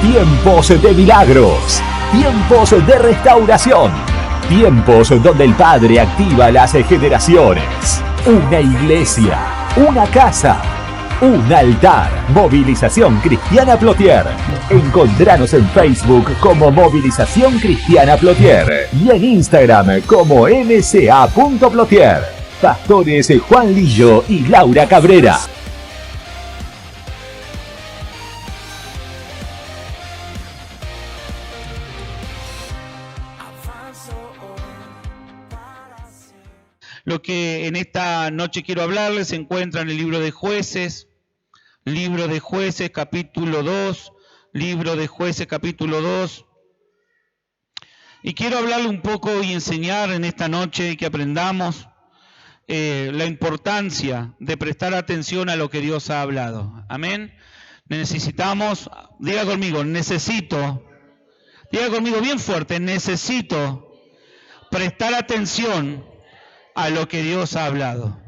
Tiempos de milagros, tiempos de restauración, tiempos donde el Padre activa las generaciones. Una iglesia, una casa, un altar. Movilización Cristiana Plotier. Encontranos en Facebook como Movilización Cristiana Plotier y en Instagram como mca.plotier. Pastores Juan Lillo y Laura Cabrera. Lo que en esta noche quiero hablarles se encuentra en el libro de Jueces capítulo 2, libro de Jueces capítulo 2. Y quiero hablarle un poco y enseñar en esta noche que aprendamos la importancia de prestar atención a lo que Dios ha hablado. Amén. Necesitamos, diga conmigo bien fuerte, necesito prestar atención a lo que Dios ha hablado.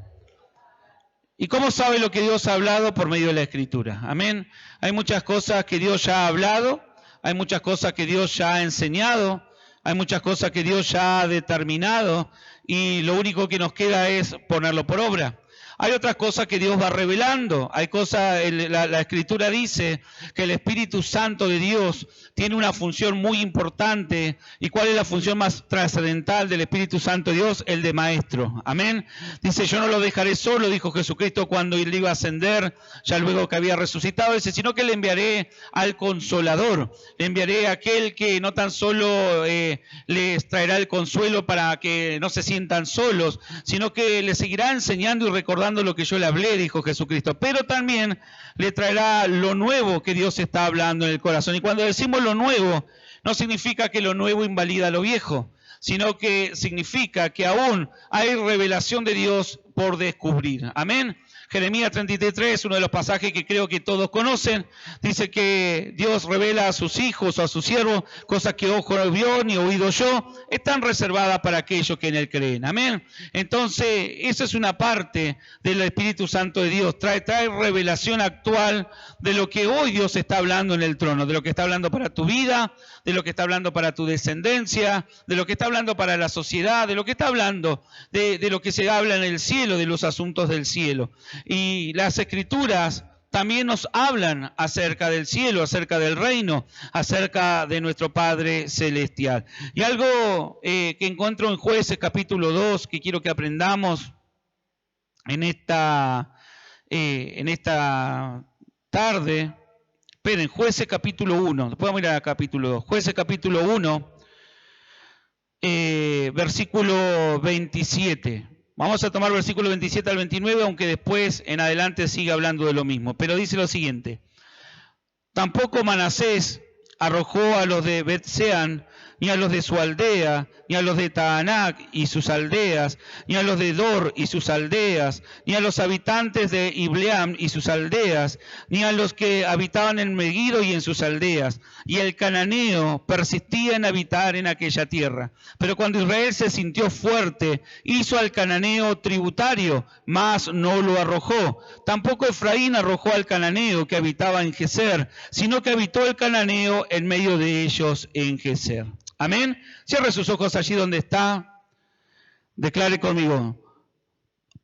¿Y cómo sabe lo que Dios ha hablado? Por medio de la Escritura. Amén. Hay muchas cosas que Dios ya ha hablado, hay muchas cosas que Dios ya ha enseñado, hay muchas cosas que Dios ya ha determinado y lo único que nos queda es ponerlo por obra. Hay otras cosas que Dios va revelando. Hay cosas, la Escritura dice que el Espíritu Santo de Dios tiene una función muy importante. ¿Y cuál es la función más trascendental del Espíritu Santo de Dios? El de maestro. Amén. Dice, yo no lo dejaré solo, dijo Jesucristo cuando él iba a ascender, ya luego que había resucitado. Dice, sino que le enviaré al Consolador. Le enviaré a aquel que no tan solo les traerá el consuelo para que no se sientan solos, sino que les seguirá enseñando y recordando lo que yo le hablé, dijo Jesucristo, pero también le traerá lo nuevo que Dios está hablando en el corazón. Y cuando decimos lo nuevo, no significa que lo nuevo invalida lo viejo, sino que significa que aún hay revelación de Dios por descubrir. Amén. Jeremías 33:3, uno de los pasajes que creo que todos conocen, dice que Dios revela a sus hijos o a sus siervos cosas que ojo no vio ni oído yo, están reservadas para aquellos que en Él creen. Amén. Entonces, esa es una parte del Espíritu Santo de Dios. Trae revelación actual de lo que hoy Dios está hablando en el trono, de lo que está hablando para tu vida, de lo que está hablando para tu descendencia, de lo que está hablando para la sociedad, de lo que está hablando de lo que se habla en el cielo, de los asuntos del cielo. Y las Escrituras también nos hablan acerca del cielo, acerca del reino, acerca de nuestro Padre Celestial. Y algo que encuentro en Jueces capítulo 2, que quiero que aprendamos en esta tarde. Esperen, Jueces capítulo 1, después vamos a ir a capítulo 2. Jueces capítulo 1, versículo 27. Vamos a tomar versículo 27 al 29, aunque después en adelante siga hablando de lo mismo. Pero dice lo siguiente: tampoco Manasés arrojó a los de Bet-Sean, ni a los de su aldea, ni a los de Taanac y sus aldeas, ni a los de Dor y sus aldeas, ni a los habitantes de Ibleam y sus aldeas, ni a los que habitaban en Megiddo y en sus aldeas. Y el cananeo persistía en habitar en aquella tierra. Pero cuando Israel se sintió fuerte, hizo al cananeo tributario, mas no lo arrojó. Tampoco Efraín arrojó al cananeo que habitaba en Geser, sino que habitó el cananeo en medio de ellos en Geser. Amén. Cierre sus ojos allí donde está. Declare conmigo: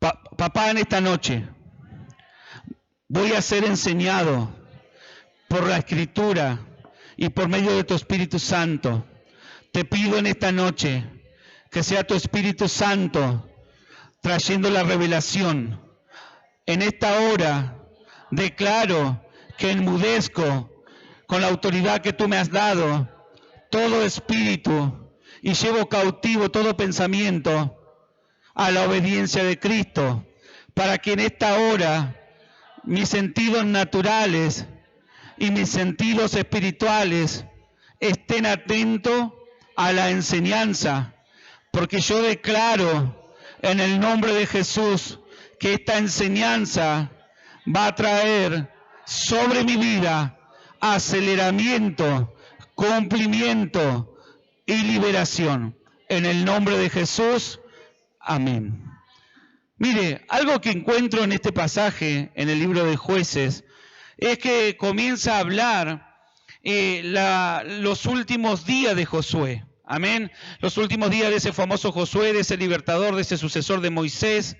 papá, en esta noche voy a ser enseñado por la Escritura y por medio de tu Espíritu Santo. Te pido en esta noche que sea tu Espíritu Santo trayendo la revelación. En esta hora declaro que enmudezco con la autoridad que tú me has dado todo espíritu y llevo cautivo todo pensamiento a la obediencia de Cristo, para que en esta hora mis sentidos naturales y mis sentidos espirituales estén atentos a la enseñanza, porque yo declaro en el nombre de Jesús que esta enseñanza va a traer sobre mi vida aceleramiento, cumplimiento y liberación. En el nombre de Jesús, amén. Mire, algo que encuentro en este pasaje, en el libro de Jueces, es que comienza a hablar los últimos días de Josué. Amén. Los últimos días de ese famoso Josué, de ese libertador, de ese sucesor de Moisés,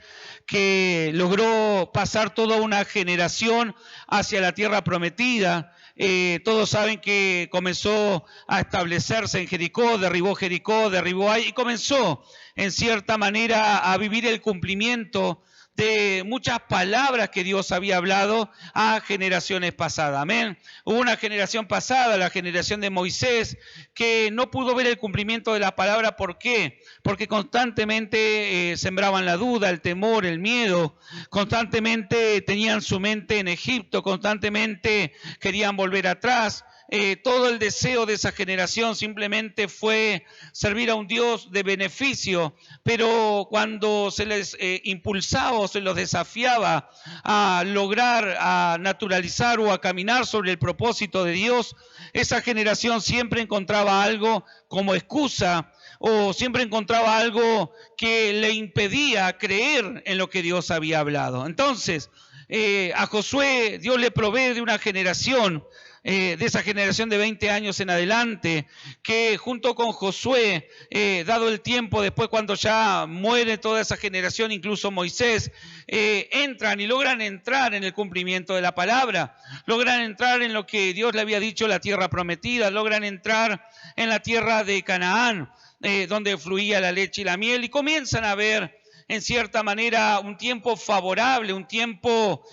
que logró pasar toda una generación hacia la tierra prometida. Todos saben que comenzó a establecerse en Jericó, derribó ahí y comenzó en cierta manera a vivir el cumplimiento de muchas palabras que Dios había hablado a generaciones pasadas. Amén. Hubo una generación pasada, la generación de Moisés, que no pudo ver el cumplimiento de la palabra. ¿Por qué? Porque constantemente sembraban la duda, el temor, el miedo, constantemente tenían su mente en Egipto, constantemente querían volver atrás. Todo el deseo de esa generación simplemente fue servir a un Dios de beneficio, pero cuando se les impulsaba o se los desafiaba a lograr, a naturalizar o a caminar sobre el propósito de Dios, esa generación siempre encontraba algo como excusa o siempre encontraba algo que le impedía creer en lo que Dios había hablado. Entonces, a Josué Dios le provee de una generación, de esa generación de 20 años en adelante, que junto con Josué, dado el tiempo, después cuando ya muere toda esa generación, incluso Moisés, entran y logran entrar en el cumplimiento de la palabra, logran entrar en lo que Dios le había dicho, la tierra prometida, logran entrar en la tierra de Canaán, donde fluía la leche y la miel, y comienzan a ver en cierta manera un tiempo favorable, un tiempo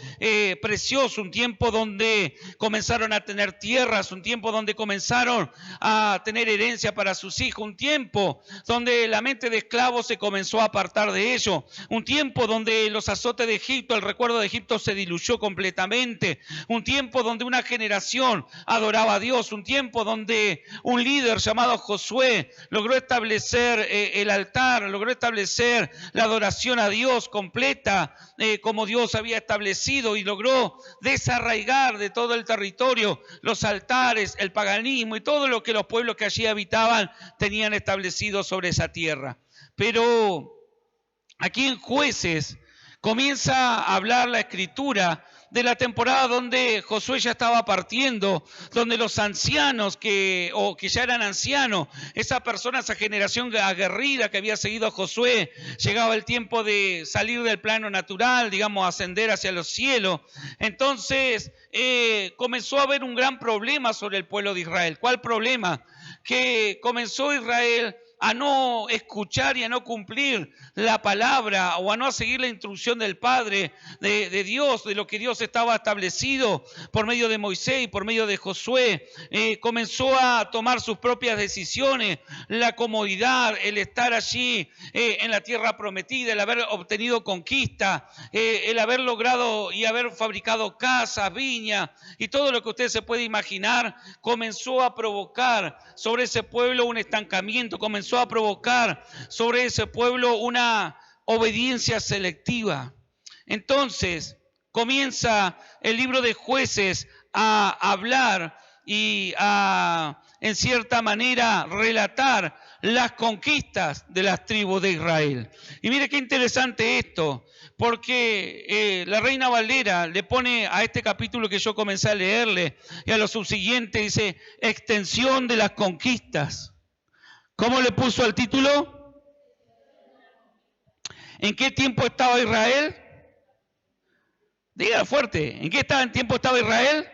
precioso, un tiempo donde comenzaron a tener tierras, un tiempo donde comenzaron a tener herencia para sus hijos, un tiempo donde la mente de esclavos se comenzó a apartar de ellos, un tiempo donde los azotes de Egipto, el recuerdo de Egipto se diluyó completamente, un tiempo donde una generación adoraba a Dios, un tiempo donde un líder llamado Josué logró establecer el altar, logró establecer la adoración a Dios completa, como Dios había establecido, y logró desarraigar de todo el territorio los altares, el paganismo y todo lo que los pueblos que allí habitaban tenían establecido sobre esa tierra. Pero aquí en Jueces comienza a hablar la Escritura de la temporada donde Josué ya estaba partiendo, donde los ancianos o que ya eran ancianos, esa persona, esa generación aguerrida que había seguido a Josué, llegaba el tiempo de salir del plano natural, digamos, ascender hacia los cielos. Entonces comenzó a haber un gran problema sobre el pueblo de Israel. ¿Cuál problema? Que comenzó Israel a no escuchar y a no cumplir la palabra, o a no seguir la instrucción del Padre, de Dios, de lo que Dios estaba establecido por medio de Moisés y por medio de Josué. Comenzó a tomar sus propias decisiones, la comodidad, el estar allí en la tierra prometida, el haber obtenido conquista, el haber logrado y haber fabricado casas, viñas y todo lo que usted se puede imaginar, comenzó a provocar sobre ese pueblo un estancamiento, comenzó a provocar sobre ese pueblo una obediencia selectiva. Entonces comienza el libro de Jueces a hablar y a, en cierta manera, relatar las conquistas de las tribus de Israel. Y mire qué interesante esto, porque la Reina Valera le pone a este capítulo que yo comencé a leerle y a lo subsiguiente, dice, extensión de las conquistas. ¿Cómo le puso al título? ¿En qué tiempo estaba Israel? Diga fuerte, ¿en qué tiempo estaba Israel?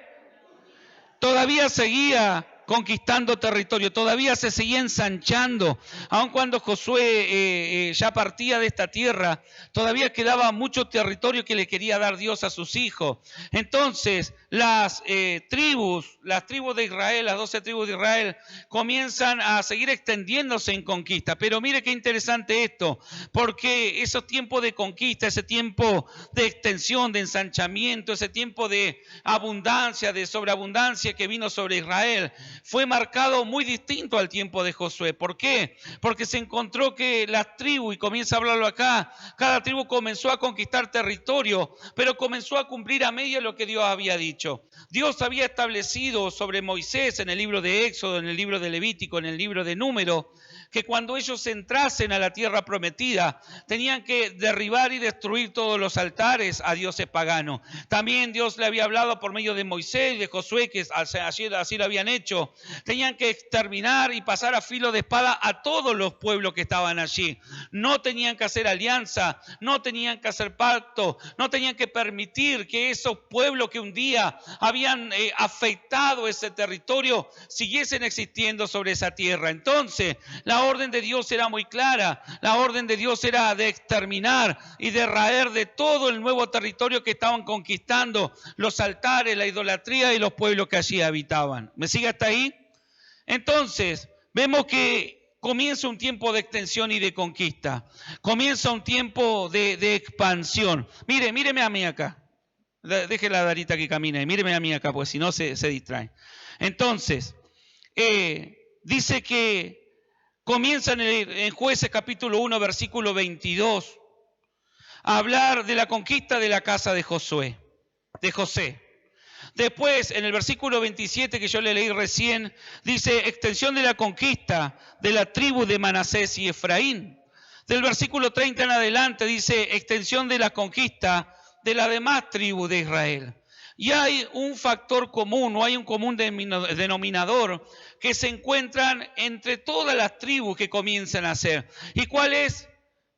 Todavía seguía conquistando territorio, todavía se seguía ensanchando, aun cuando Josué ya partía de esta tierra, todavía quedaba mucho territorio que le quería dar Dios a sus hijos. Entonces las tribus de Israel, las 12 tribus de Israel, comienzan a seguir extendiéndose en conquista. Pero mire qué interesante esto, porque esos tiempos de conquista, ese tiempo de extensión, de ensanchamiento, ese tiempo de abundancia, de sobreabundancia que vino sobre Israel, fue marcado muy distinto al tiempo de Josué. ¿Por qué? Porque se encontró que las tribus, y comienza a hablarlo acá, cada tribu comenzó a conquistar territorio, pero comenzó a cumplir a media lo que Dios había dicho. Dios había establecido sobre Moisés en el libro de Éxodo, en el libro de Levítico, en el libro de Número, que cuando ellos entrasen a la tierra prometida, tenían que derribar y destruir todos los altares a dioses paganos. También Dios le había hablado por medio de Moisés y de Josué, que así lo habían hecho. Tenían que exterminar y pasar a filo de espada a todos los pueblos que estaban allí. No tenían que hacer alianza, no tenían que hacer pacto, no tenían que permitir que esos pueblos que un día habían afectado ese territorio siguiesen existiendo sobre esa tierra. Entonces, la orden de Dios era muy clara. La orden de Dios era de exterminar y de raer de todo el nuevo territorio que estaban conquistando, los altares, la idolatría y los pueblos que allí habitaban. ¿Me sigue hasta ahí? Entonces, vemos que comienza un tiempo de extensión y de conquista. Comienza un tiempo de expansión. Míreme a mí acá. Deje la Darita que camine. Míreme a mí acá, porque si no se distrae. Entonces, dice que comienzan en Jueces capítulo 1, versículo 22, a hablar de la conquista de la casa de José. Después, en el versículo 27 que yo le leí recién, dice extensión de la conquista de la tribu de Manasés y Efraín. Del versículo 30 en adelante dice extensión de la conquista de la demás tribu de Israel. Y hay un factor común, o hay un común denominador que se encuentran entre todas las tribus que comienzan a hacer. ¿Y cuál es?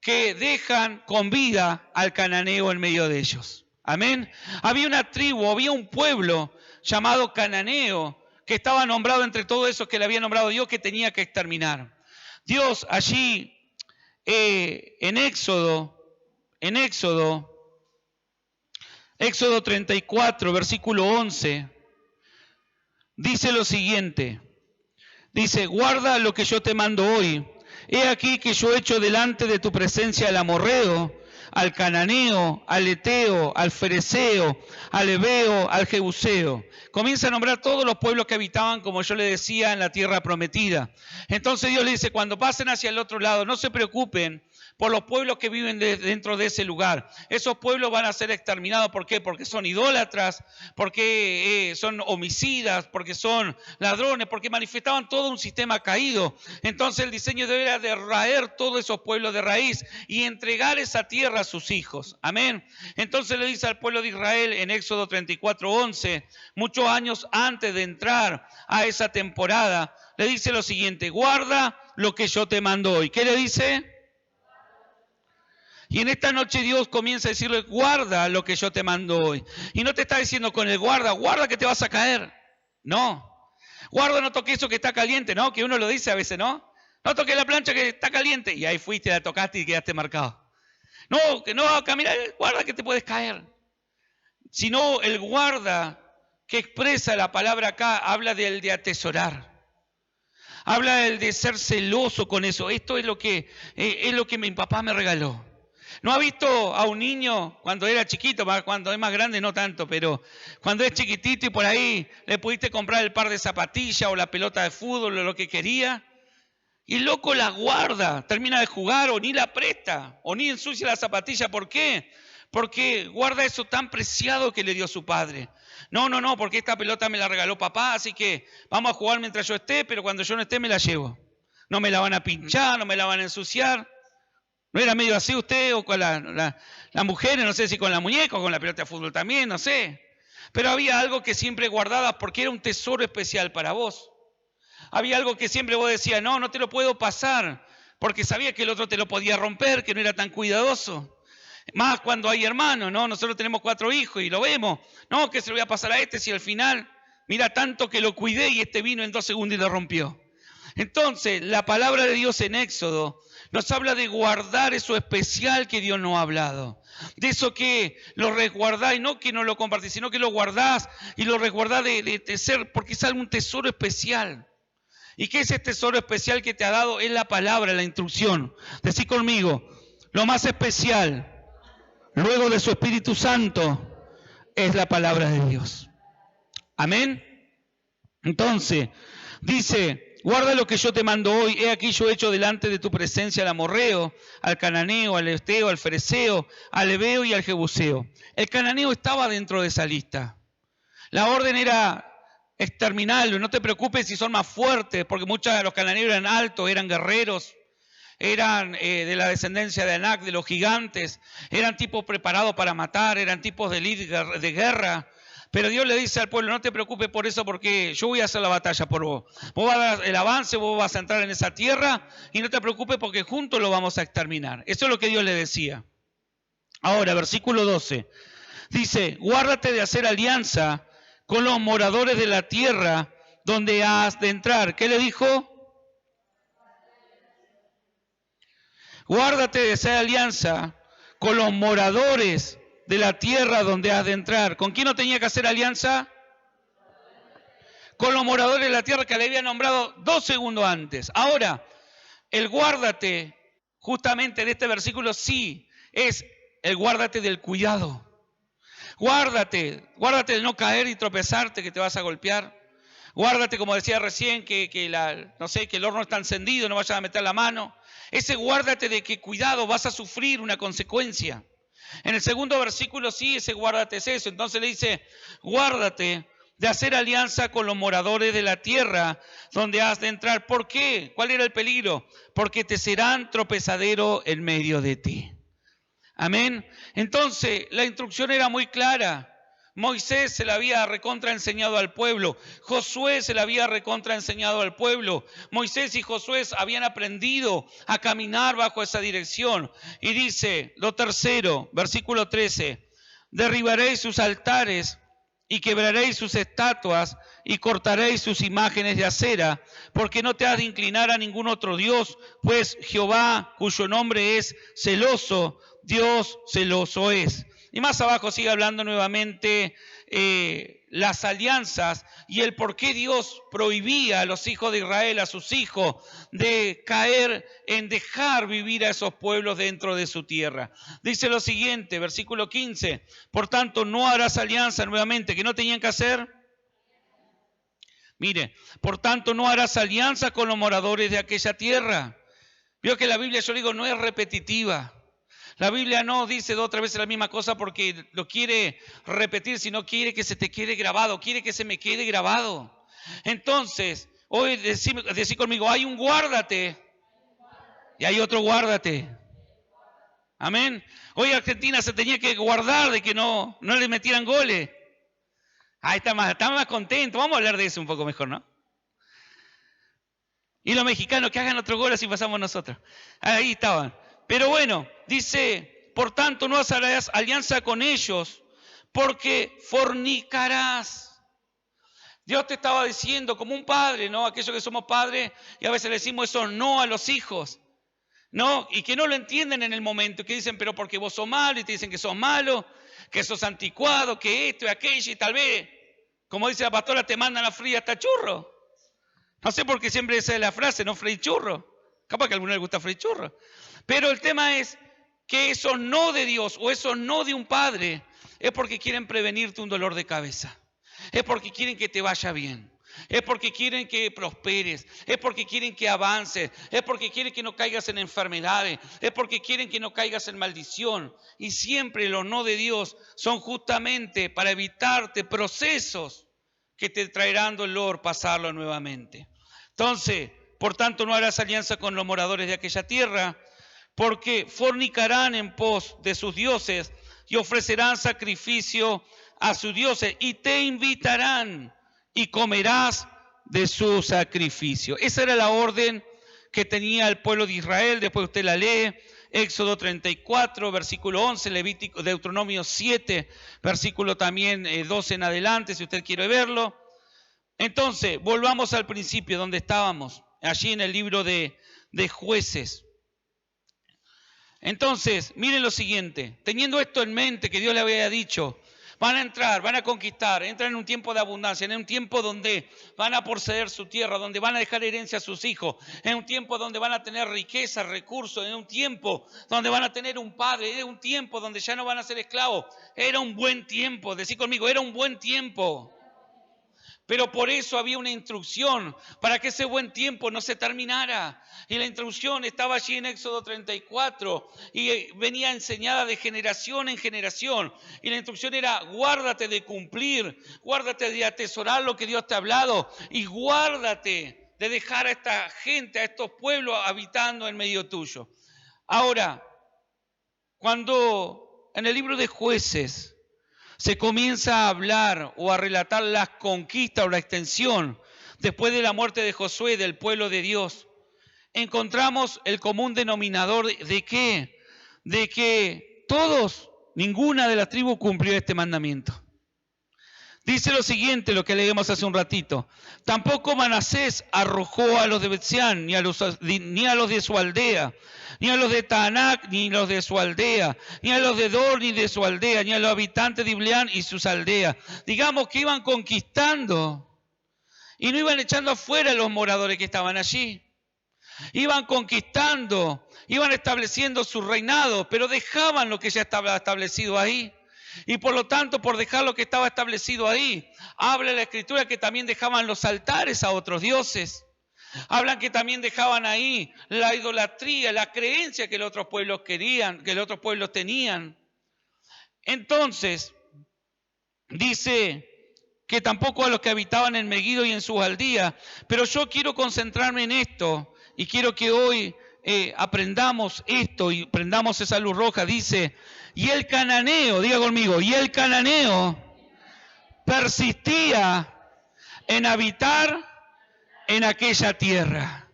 Que dejan con vida al cananeo en medio de ellos. Amén. Había una tribu, había un pueblo llamado cananeo que estaba nombrado entre todos esos que le había nombrado Dios, que tenía que exterminar. Dios allí en Éxodo 34, versículo 11, dice lo siguiente. Dice, guarda lo que yo te mando hoy. He aquí que yo echo delante de tu presencia al amorreo, al cananeo, al eteo, al fereceo, al heveo, al jebuseo. Comienza a nombrar todos los pueblos que habitaban, como yo le decía, en la tierra prometida. Entonces Dios le dice, cuando pasen hacia el otro lado, no se preocupen por los pueblos que viven dentro de ese lugar. Esos pueblos van a ser exterminados. ¿Por qué? Porque son idólatras, porque son homicidas, porque son ladrones, porque manifestaban todo un sistema caído. Entonces el diseño era de raer todos esos pueblos de raíz y entregar esa tierra a sus hijos. Amén. Entonces le dice al pueblo de Israel en Éxodo 34:11, muchos años antes de entrar a esa temporada, le dice lo siguiente, guarda lo que yo te mando hoy. ¿Qué le dice? Y en esta noche Dios comienza a decirle, guarda lo que yo te mando hoy. Y no te está diciendo con el guarda que te vas a caer. No. Guarda, no toques eso que está caliente, ¿no? Que uno lo dice a veces, ¿no? No toques la plancha que está caliente. Y ahí fuiste, la tocaste y quedaste marcado. No, que no, caminar, guarda que te puedes caer. Sino el guarda que expresa la palabra acá, habla del de atesorar. Habla del de ser celoso con eso. Esto es lo que mi papá me regaló. ¿No ha visto a un niño cuando era chiquito, cuando es más grande no tanto, pero cuando es chiquitito y por ahí le pudiste comprar el par de zapatillas o la pelota de fútbol o lo que quería? Y el loco la guarda, termina de jugar o ni la presta o ni ensucia la zapatilla. ¿Por qué? Porque guarda eso tan preciado que le dio su padre. No, porque esta pelota me la regaló papá, así que vamos a jugar mientras yo esté, pero cuando yo no esté me la llevo. No me la van a pinchar, no me la van a ensuciar. ¿No era medio así usted o con las mujeres? No sé si con la muñeca o con la pelota de fútbol también, no sé. Pero había algo que siempre guardabas porque era un tesoro especial para vos. Había algo que siempre vos decías, no te lo puedo pasar, porque sabía que el otro te lo podía romper, que no era tan cuidadoso. Más cuando hay hermanos, ¿no? Nosotros tenemos 4 hijos y lo vemos. No, que se lo voy a pasar a este si al final, mira tanto que lo cuidé y este vino en 2 segundos y lo rompió. Entonces, la palabra de Dios en Éxodo nos habla de guardar eso especial que Dios nos ha hablado. De eso que lo resguardás, y no que no lo compartís, sino que lo guardás y lo resguardás de ser, porque es algún tesoro especial. ¿Y qué es ese tesoro especial que te ha dado? Es la palabra, la instrucción. Decí conmigo, lo más especial, luego de su Espíritu Santo, es la palabra de Dios. Amén. Entonces, dice, guarda lo que yo te mando hoy. He aquí yo echo delante de tu presencia al amorreo, al cananeo, al eteo, al fereceo, al heveo y al jebuseo. El cananeo estaba dentro de esa lista. La orden era exterminarlos. No te preocupes si son más fuertes, porque muchos de los cananeos eran altos, eran guerreros, eran de la descendencia de Anac, de los gigantes, eran tipos preparados para matar, eran tipos de líder de guerra. Pero Dios le dice al pueblo, no te preocupes por eso, porque yo voy a hacer la batalla por vos. Vos vas a dar el avance, vos vas a entrar en esa tierra, y no te preocupes porque juntos lo vamos a exterminar. Eso es lo que Dios le decía. Ahora, versículo 12. Dice, guárdate de hacer alianza con los moradores de la tierra donde has de entrar. ¿Qué le dijo? Guárdate de hacer alianza con los moradores de la tierra donde has de entrar. ¿Con quién no tenía que hacer alianza? Con los moradores de la tierra que le había nombrado 2 segundos antes. Ahora, el guárdate, justamente en este versículo sí, es el guárdate del cuidado. Guárdate de no caer y tropezarte que te vas a golpear. Guárdate, como decía recién, que el horno está encendido, no vayas a meter la mano. Ese guárdate de que cuidado, vas a sufrir una consecuencia. En el segundo versículo sí, ese guárdate es eso. Entonces le dice, guárdate de hacer alianza con los moradores de la tierra donde has de entrar. ¿Por qué? ¿Cuál era el peligro? Porque te serán tropezadero en medio de ti. Amén. Entonces, la instrucción era muy clara. Moisés se la había recontraenseñado al pueblo. Josué se la había recontraenseñado al pueblo. Moisés y Josué habían aprendido a caminar bajo esa dirección. Y dice, lo tercero, versículo 13, derribaréis sus altares y quebraréis sus estatuas y cortaréis sus imágenes de acera, porque no te has de inclinar a ningún otro Dios, pues Jehová, cuyo nombre es celoso, Dios celoso es. Y más abajo sigue hablando nuevamente las alianzas y el por qué Dios prohibía a los hijos de Israel, a sus hijos, de caer en dejar vivir a esos pueblos dentro de su tierra. Dice lo siguiente, versículo 15, por tanto no harás alianza nuevamente, que no tenían que hacer. Mire, por tanto no harás alianza con los moradores de aquella tierra. Veo que la Biblia, yo digo, no es repetitiva. La Biblia no dice 2 o 3 veces la misma cosa porque lo quiere repetir, sino quiere que se te quede grabado, quiere que se me quede grabado. Entonces, hoy decí conmigo, hay un guárdate y hay otro guárdate. Amén. Hoy Argentina se tenía que guardar de que no le metieran goles. Ahí está más contento. Vamos a hablar de eso un poco mejor, ¿no? Y los mexicanos que hagan otro gol así pasamos nosotros. Ahí estaban. Pero bueno, dice, por tanto no harás alianza con ellos, porque fornicarás. Dios te estaba diciendo como un padre, ¿no? Aquellos que somos padres y a veces le decimos eso no a los hijos, ¿no? Y que no lo entienden en el momento, que dicen, pero porque vos sos malo, y te dicen que sos malo, que sos anticuado, que esto y aquello, y tal vez, como dice la pastora, te mandan a freír hasta churro. No sé por qué siempre esa es la frase, no freír churro. Capaz que a alguno le gusta freír churro. Pero el tema es que eso no de Dios o eso no de un padre es porque quieren prevenirte un dolor de cabeza. Es porque quieren que te vaya bien. Es porque quieren que prosperes. Es porque quieren que avances. Es porque quieren que no caigas en enfermedades. Es porque quieren que no caigas en maldición. Y siempre los no de Dios son justamente para evitarte procesos que te traerán dolor pasarlo nuevamente. Entonces, por tanto, no harás alianza con los moradores de aquella tierra, porque fornicarán en pos de sus dioses y ofrecerán sacrificio a sus dioses y te invitarán y comerás de su sacrificio. Esa era la orden que tenía el pueblo de Israel. Después usted la lee, Éxodo 34, versículo 11, Levítico, Deuteronomio 7, versículo también 12 en adelante, si usted quiere verlo. Entonces, volvamos al principio donde estábamos, allí en el libro de Jueces. Entonces, miren lo siguiente, teniendo esto en mente que Dios le había dicho, van a entrar, van a conquistar, entran en un tiempo de abundancia, en un tiempo donde van a poseer su tierra, donde van a dejar herencia a sus hijos, en un tiempo donde van a tener riqueza, recursos, en un tiempo donde van a tener un padre, en un tiempo donde ya no van a ser esclavos. Era un buen tiempo, decí conmigo, era un buen tiempo. Pero por eso había una instrucción para que ese buen tiempo no se terminara. Y la instrucción estaba allí en Éxodo 34 y venía enseñada de generación en generación. Y la instrucción era: guárdate de cumplir, guárdate de atesorar lo que Dios te ha hablado y guárdate de dejar a esta gente, a estos pueblos habitando en medio tuyo. Ahora, cuando en el libro de Jueces se comienza a hablar o a relatar las conquistas o la extensión después de la muerte de Josué del pueblo de Dios, encontramos el común denominador de ¿qué? De que ninguna de las tribus cumplió este mandamiento. Dice lo siguiente, lo que leímos hace un ratito: tampoco Manasés arrojó a los de Bet-Sean, ni a los de su aldea, ni a los de Taanac, ni los de su aldea, ni a los de Dor, ni de su aldea, ni a los habitantes de Ibleán y sus aldeas. Digamos que iban conquistando y no iban echando afuera a los moradores que estaban allí. Iban conquistando, iban estableciendo su reinado, pero dejaban lo que ya estaba establecido ahí. Y por lo tanto, por dejar lo que estaba establecido ahí, habla la Escritura que también dejaban los altares a otros dioses. Hablan que también dejaban ahí la idolatría, la creencia que los otros pueblos querían, que los otros pueblos tenían. Entonces, dice que tampoco a los que habitaban en Megiddo y en sus aldeas. Pero yo quiero concentrarme en esto y quiero que hoy aprendamos esto y prendamos esa luz roja. Dice: y el cananeo, diga conmigo, y el cananeo persistía en habitar en aquella tierra.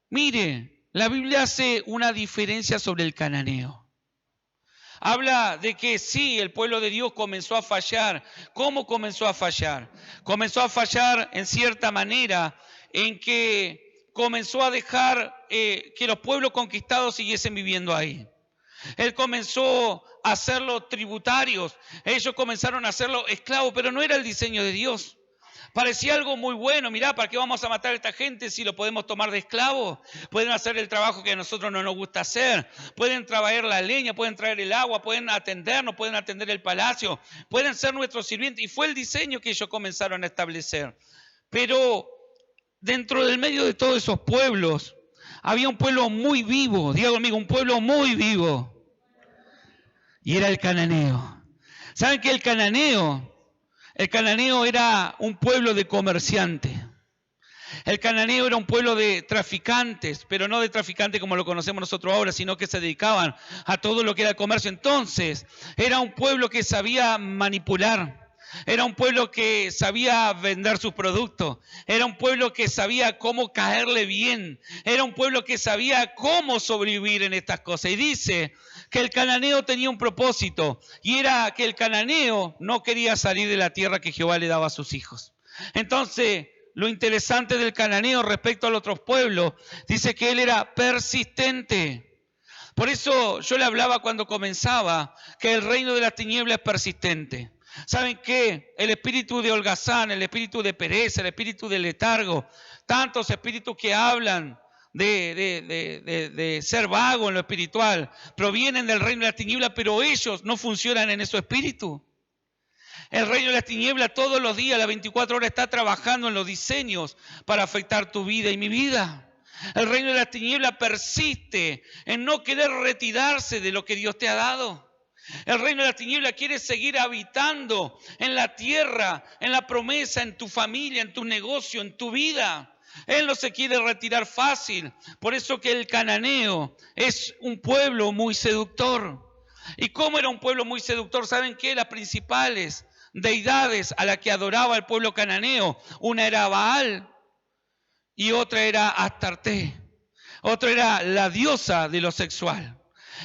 Mire, la Biblia hace una diferencia sobre el cananeo. Habla de que sí, el pueblo de Dios comenzó a fallar. ¿Cómo comenzó a fallar? Comenzó a fallar en cierta manera en que comenzó a dejar que los pueblos conquistados siguiesen viviendo ahí. Él comenzó a hacerlos tributarios, ellos comenzaron a hacerlos esclavos, pero no era el diseño de Dios. Parecía algo muy bueno. Mirá, ¿para qué vamos a matar a esta gente si lo podemos tomar de esclavo? Pueden hacer el trabajo que a nosotros no nos gusta hacer. Pueden traer la leña, pueden traer el agua, pueden atendernos, pueden atender el palacio, pueden ser nuestros sirvientes. Y fue el diseño que ellos comenzaron a establecer. Pero dentro del medio de todos esos pueblos, había un pueblo muy vivo. Diga conmigo, un pueblo muy vivo. Y era el cananeo. ¿Saben qué? El cananeo era un pueblo de comerciantes. El cananeo era un pueblo de traficantes, pero no de traficantes como lo conocemos nosotros ahora, sino que se dedicaban a todo lo que era el comercio. Entonces, era un pueblo que sabía manipular. Era un pueblo que sabía vender sus productos. Era un pueblo que sabía cómo caerle bien. Era un pueblo que sabía cómo sobrevivir en estas cosas. Y dice que el cananeo tenía un propósito, y era que el cananeo no quería salir de la tierra que Jehová le daba a sus hijos. Entonces, lo interesante del cananeo respecto a los otros pueblos, dice que él era persistente. Por eso yo le hablaba cuando comenzaba que el reino de las tinieblas es persistente. ¿Saben qué? El espíritu de holgazán, el espíritu de pereza, el espíritu de letargo, tantos espíritus que hablan de ser vago en lo espiritual, provienen del reino de las tinieblas, pero ellos no funcionan en ese espíritu. El reino de las tinieblas todos los días, las 24 horas, está trabajando en los diseños para afectar tu vida y mi vida. El reino de las tinieblas persiste en no querer retirarse de lo que Dios te ha dado. El reino de las tinieblas quiere seguir habitando en la tierra, en la promesa, en tu familia, en tu negocio, en tu vida. Él no se quiere retirar fácil. Por eso que el cananeo es un pueblo muy seductor. ¿Y cómo era un pueblo muy seductor? ¿Saben qué? Las principales deidades a las que adoraba el pueblo cananeo, una era Baal y otra era Astarte. Otra era la diosa de lo sexual.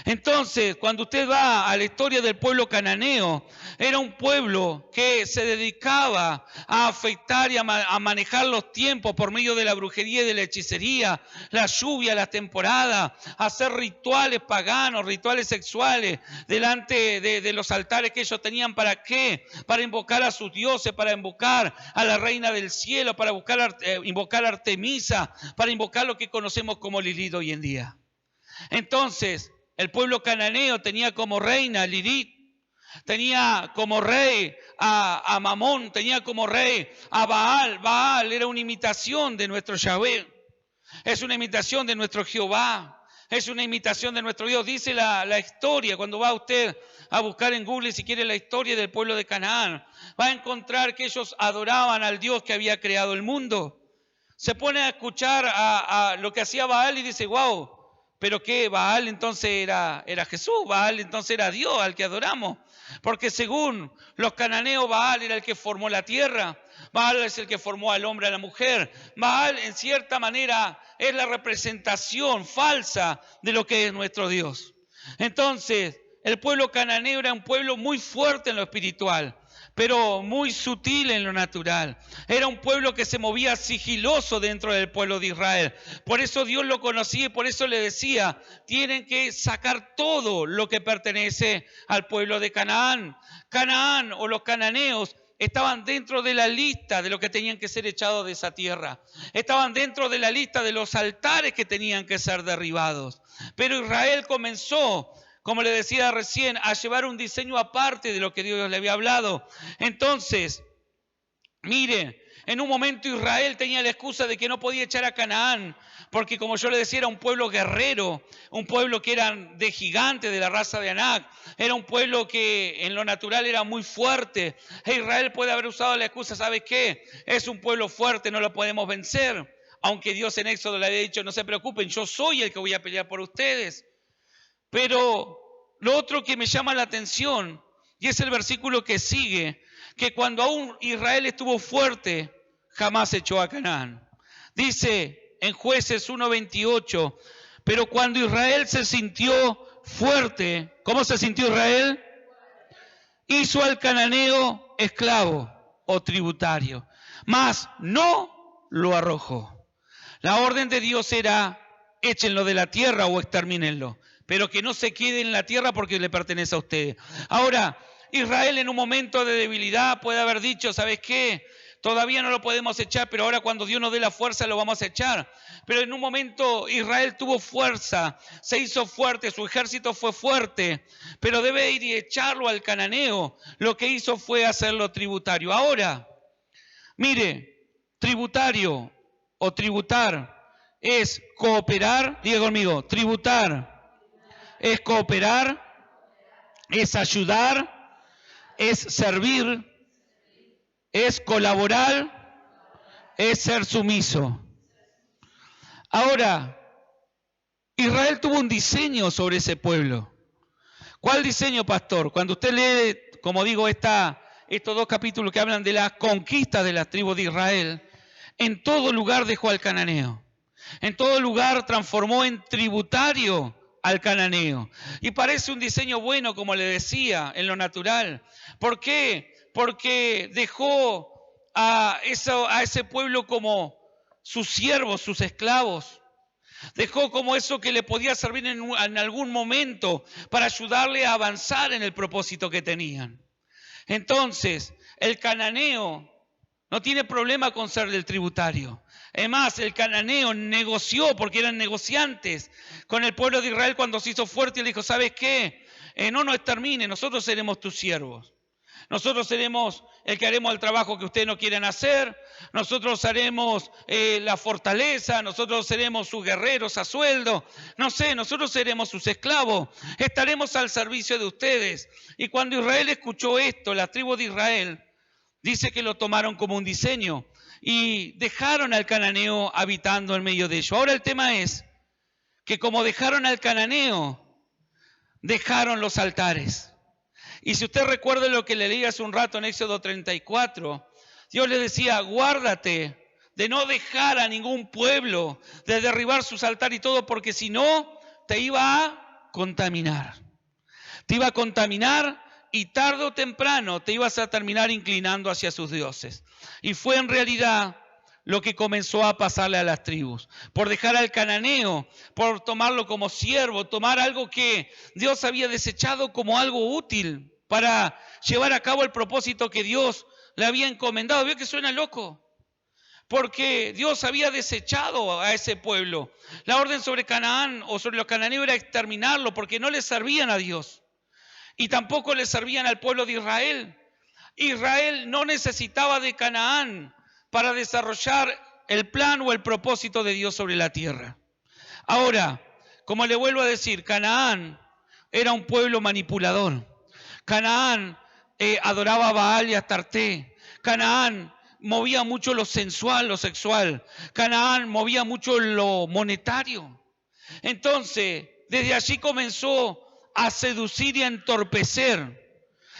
Entonces, cuando usted va a la historia del pueblo cananeo, era un pueblo que se dedicaba a afectar y a manejar los tiempos por medio de la brujería y de la hechicería, la lluvia, las temporadas, hacer rituales paganos, rituales sexuales delante de los altares que ellos tenían. ¿Para qué? Para invocar a sus dioses, para invocar a la reina del cielo, para invocar a Artemisa, para invocar lo que conocemos como Lilith hoy en día. Entonces, el pueblo cananeo tenía como reina Lilith. Tenía como rey a Mamón, tenía como rey a Baal. Baal era una imitación de nuestro Yahvé, es una imitación de nuestro Jehová, es una imitación de nuestro Dios. Dice la historia, cuando va usted a buscar en Google, si quiere, la historia del pueblo de Canaán, va a encontrar que ellos adoraban al Dios que había creado el mundo. Se pone a escuchar a lo que hacía Baal y dice, wow, pero ¿qué? Baal entonces era Jesús, Baal entonces era Dios al que adoramos. Porque según los cananeos, Baal era el que formó la tierra, Baal es el que formó al hombre, a la mujer. Baal en cierta manera es la representación falsa de lo que es nuestro Dios. Entonces, el pueblo cananeo era un pueblo muy fuerte en lo espiritual, pero muy sutil en lo natural. Era un pueblo que se movía sigiloso dentro del pueblo de Israel. Por eso Dios lo conocía y por eso le decía, tienen que sacar todo lo que pertenece al pueblo de Canaán. Canaán o los cananeos estaban dentro de la lista de lo que tenían que ser echados de esa tierra. Estaban dentro de la lista de los altares que tenían que ser derribados. Pero Israel comenzó, como le decía recién, a llevar un diseño aparte de lo que Dios le había hablado. Entonces, mire, en un momento Israel tenía la excusa de que no podía echar a Canaán, porque como yo le decía, era un pueblo guerrero, un pueblo que era de gigantes de la raza de Anac, era un pueblo que en lo natural era muy fuerte. E Israel puede haber usado la excusa, ¿sabes qué? Es un pueblo fuerte, no lo podemos vencer. Aunque Dios en Éxodo le había dicho, no se preocupen, yo soy el que voy a pelear por ustedes. Pero lo otro que me llama la atención, y es el versículo que sigue, que cuando aún Israel estuvo fuerte, jamás echó a Canaán. Dice en Jueces 1:28, pero cuando Israel se sintió fuerte, ¿cómo se sintió Israel? Hizo al cananeo esclavo o tributario, mas no lo arrojó. La orden de Dios era, échenlo de la tierra o extermínenlo, pero que no se quede en la tierra porque le pertenece a ustedes. Ahora, Israel en un momento de debilidad puede haber dicho, ¿sabes qué? Todavía no lo podemos echar, pero ahora cuando Dios nos dé la fuerza lo vamos a echar. Pero en un momento Israel tuvo fuerza, se hizo fuerte, su ejército fue fuerte, pero debe ir y echarlo al cananeo. Lo que hizo fue hacerlo tributario. Ahora, mire, tributario o tributar es cooperar, diga conmigo, tributar es cooperar, es ayudar, es servir, es colaborar, es ser sumiso. Ahora, Israel tuvo un diseño sobre ese pueblo. ¿Cuál diseño, pastor? Cuando usted lee, como digo, estos dos capítulos que hablan de las conquistas de las tribus de Israel, en todo lugar dejó al cananeo. En todo lugar transformó en tributario al cananeo. Y parece un diseño bueno, como le decía, en lo natural. ¿Por qué? Porque dejó a ese pueblo como sus siervos, sus esclavos. Dejó como eso que le podía servir en algún momento para ayudarle a avanzar en el propósito que tenían. Entonces, el cananeo no tiene problema con ser del tributario. Es más, el cananeo negoció, porque eran negociantes, con el pueblo de Israel cuando se hizo fuerte y le dijo, ¿sabes qué? No nos extermine, nosotros seremos tus siervos. Nosotros seremos el que haremos el trabajo que ustedes no quieren hacer. Nosotros haremos la fortaleza. Nosotros seremos sus guerreros a sueldo. No sé, nosotros seremos sus esclavos. Estaremos al servicio de ustedes. Y cuando Israel escuchó esto, la tribu de Israel, dice que lo tomaron como un diseño y dejaron al cananeo habitando en medio de ellos. Ahora el tema es que como dejaron al cananeo, dejaron los altares. Y si usted recuerda lo que le leí hace un rato en Éxodo 34, Dios le decía, guárdate de no dejar a ningún pueblo, de derribar sus altares y todo, porque si no, te iba a contaminar. Te iba a contaminar y tarde o temprano te ibas a terminar inclinando hacia sus dioses. Y fue en realidad lo que comenzó a pasarle a las tribus. Por dejar al cananeo, por tomarlo como siervo, tomar algo que Dios había desechado como algo útil para llevar a cabo el propósito que Dios le había encomendado. ¿Vio que suena loco? Porque Dios había desechado a ese pueblo. La orden sobre Canaán o sobre los cananeos era exterminarlo porque no les servían a Dios. y tampoco le servían al pueblo de Israel. Israel no necesitaba de Canaán para desarrollar el plan o el propósito de Dios sobre la tierra. Ahora, como le vuelvo a decir, Canaán era un pueblo manipulador. Canaán adoraba a Baal y a Astarté. Canaán movía mucho lo sensual, lo sexual. Canaán movía mucho lo monetario. Entonces, desde allí comenzó a seducir y a entorpecer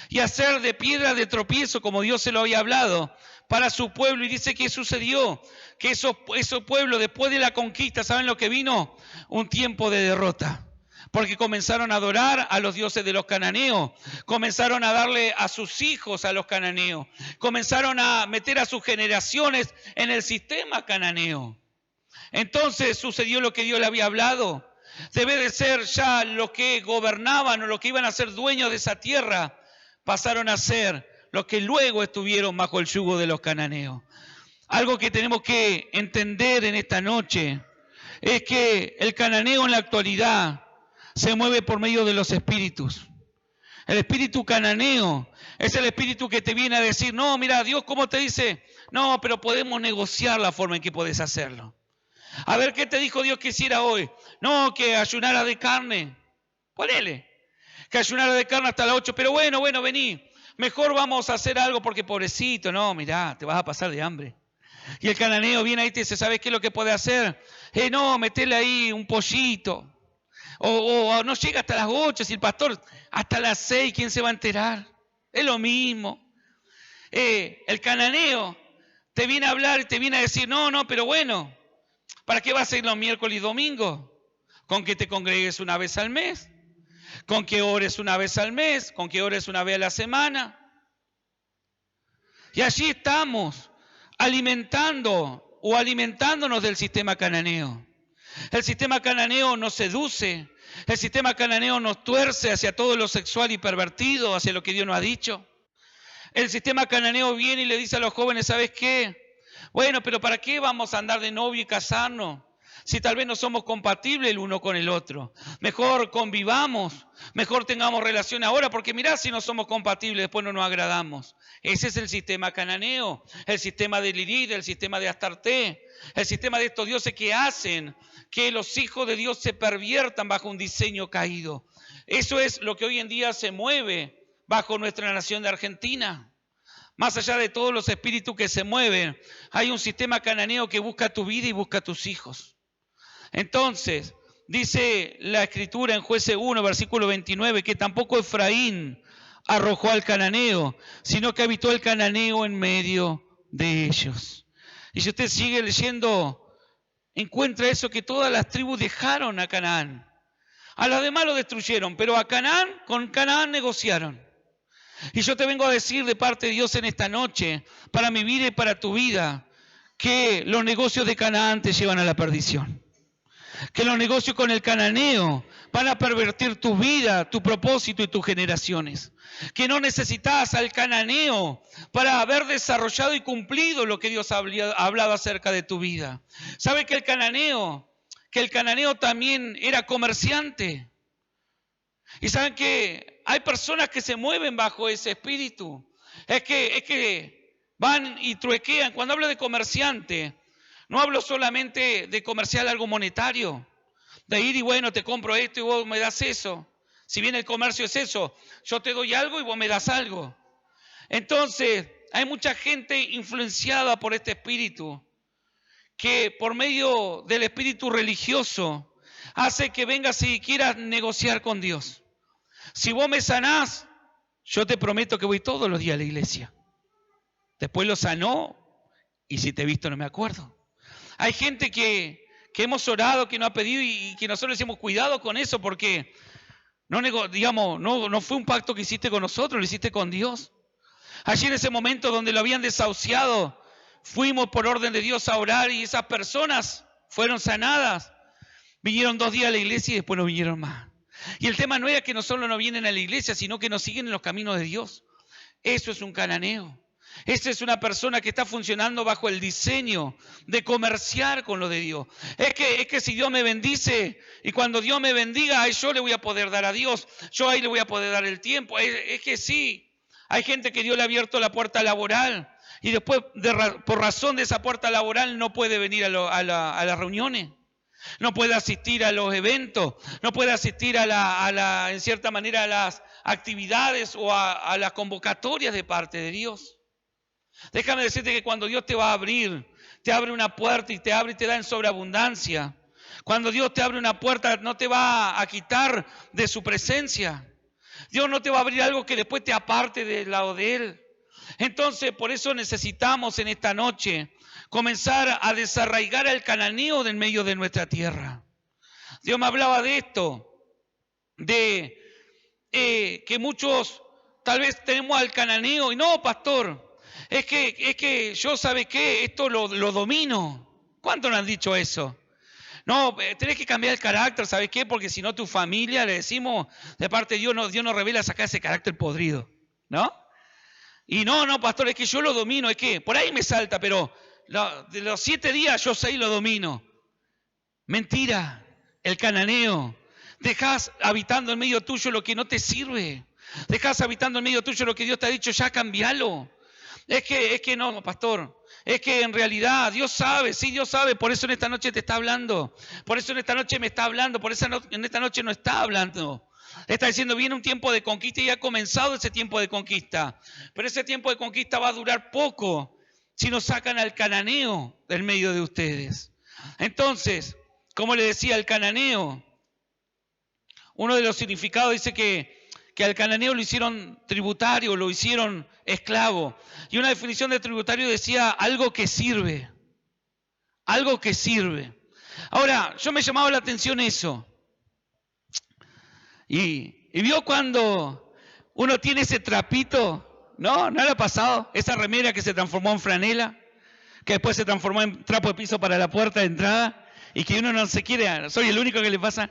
y a hacer de piedra de tropiezo, como Dios se lo había hablado, para su pueblo. Y dice que sucedió, que esos pueblos después de la conquista, ¿saben lo que vino? Un tiempo de derrota. Porque comenzaron a adorar a los dioses de los cananeos, comenzaron a darle a sus hijos a los cananeos, comenzaron a meter a sus generaciones en el sistema cananeo. Entonces sucedió lo que Dios le había hablado. Debe de ser ya los que gobernaban o los que iban a ser dueños de esa tierra, pasaron a ser los que luego estuvieron bajo el yugo de los cananeos. Algo que tenemos que entender en esta noche es que el cananeo en la actualidad se mueve por medio de los espíritus. El espíritu cananeo es el espíritu que te viene a decir, no, mira, Dios, ¿cómo te dice? No, pero podemos negociar la forma en que podés hacerlo. A ver, ¿qué te dijo Dios que hiciera hoy? No, que ayunara de carne. Ponele. Que ayunara de carne hasta las 8. Pero bueno, vení. Mejor vamos a hacer algo porque pobrecito. No, mirá, te vas a pasar de hambre. Y el cananeo viene ahí y te dice, ¿sabes qué es lo que puede hacer? No, metele ahí un pollito. O no llega hasta las 8, si el pastor hasta las 6, ¿quién se va a enterar? Es lo mismo. El cananeo te viene a hablar y te viene a decir, no, pero bueno, ¿para qué vas a ir los miércoles y domingos? Con que te congregues una vez al mes, con que ores una vez al mes, con que ores una vez a la semana. Y allí estamos alimentando o alimentándonos del sistema cananeo. El sistema cananeo nos seduce, el sistema cananeo nos tuerce hacia todo lo sexual y pervertido, hacia lo que Dios nos ha dicho. El sistema cananeo viene y le dice a los jóvenes, ¿sabes qué? Bueno, pero ¿para qué vamos a andar de novio y casarnos? Si tal vez no somos compatibles el uno con el otro. Mejor convivamos, mejor tengamos relación ahora, porque mirá si no somos compatibles, después no nos agradamos. Ese es el sistema cananeo, el sistema de Lilith, el sistema de Astarté, el sistema de estos dioses que hacen que los hijos de Dios se perviertan bajo un diseño caído. Eso es lo que hoy en día se mueve bajo nuestra nación de Argentina. Más allá de todos los espíritus que se mueven, hay un sistema cananeo que busca tu vida y busca a tus hijos. Entonces, dice la Escritura en Jueces 1, versículo 29, que tampoco Efraín arrojó al cananeo, sino que habitó el cananeo en medio de ellos. Y si usted sigue leyendo, encuentra eso, que todas las tribus dejaron a Canaán. A los demás lo destruyeron, pero a Canaán, con Canaán negociaron. Y yo te vengo a decir de parte de Dios en esta noche, para mi vida y para tu vida, que los negocios de Canaán te llevan a la perdición. Que los negocios con el cananeo van a pervertir tu vida, tu propósito y tus generaciones. Que no necesitas al cananeo para haber desarrollado y cumplido lo que Dios ha hablado acerca de tu vida. ¿Sabe que el cananeo también era comerciante? Y saben que hay personas que se mueven bajo ese espíritu. Es que van y truequean. Cuando hablo de comerciante, no hablo solamente de comerciar algo monetario, de ir y bueno, te compro esto y vos me das eso. Si bien el comercio es eso, yo te doy algo y vos me das algo. Entonces, hay mucha gente influenciada por este espíritu, que por medio del espíritu religioso hace que vengas y quieras negociar con Dios. Si vos me sanás, yo te prometo que voy todos los días a la iglesia. Después lo sanó y si te he visto no me acuerdo. Hay gente que hemos orado, que nos ha pedido y que nosotros hemos cuidado con eso porque no fue un pacto que hiciste con nosotros, lo hiciste con Dios. Allí en ese momento donde lo habían desahuciado, fuimos por orden de Dios a orar y esas personas fueron sanadas. Vinieron 2 días a la iglesia y después no vinieron más. Y el tema no era que no solo no vienen a la iglesia, sino que no siguen en los caminos de Dios. Eso es un cananeo. Esa es una persona que está funcionando bajo el diseño de comerciar con lo de Dios. Es que si Dios me bendice y cuando Dios me bendiga, ahí yo le voy a poder dar a Dios, yo ahí le voy a poder dar el tiempo. Es que sí, hay gente que Dios le ha abierto la puerta laboral y después por razón de esa puerta laboral no puede venir a las reuniones. No puede asistir a los eventos, no puede asistir en cierta manera a las actividades o a las convocatorias de parte de Dios. Déjame decirte que cuando Dios te va a abrir, te abre una puerta y te abre y te da en sobreabundancia. Cuando Dios te abre una puerta, no te va a quitar de su presencia. Dios no te va a abrir algo que después te aparte del lado de Él. Entonces, por eso necesitamos en esta noche comenzar a desarraigar al cananeo del medio de nuestra tierra. Dios me hablaba de esto, de que muchos tal vez tenemos al cananeo y no, pastor. Es que yo, ¿sabe qué? Esto lo domino. ¿Cuántos nos han dicho eso? No, tenés que cambiar el carácter, ¿sabes qué? Porque si no tu familia, le decimos, de parte de Dios no revela sacar ese carácter podrido, ¿no? Y no, pastor, es que yo lo domino, es que por ahí me salta, pero de los 7 días yo 6 lo domino. Mentira, el cananeo. Dejás habitando en medio tuyo lo que no te sirve. Dejás habitando en medio tuyo lo que Dios te ha dicho, ya cambialo. Es que no, pastor, es que en realidad Dios sabe, sí, Dios sabe, por eso en esta noche te está hablando, por eso en esta noche me está hablando, por eso en esta noche no está hablando. Está diciendo, viene un tiempo de conquista y ha comenzado ese tiempo de conquista, pero ese tiempo de conquista va a durar poco si no sacan al cananeo del medio de ustedes. Entonces, como le decía, el cananeo, uno de los significados dice que al cananeo lo hicieron tributario, lo hicieron esclavo. Y una definición de tributario decía algo que sirve. Algo que sirve. Ahora, yo me llamaba la atención eso. Y vio cuando uno tiene ese trapito, ¿no? ¿No le ha pasado? Esa remera que se transformó en franela, que después se transformó en trapo de piso para la puerta de entrada, y que uno no se quiere, soy el único que le pasa.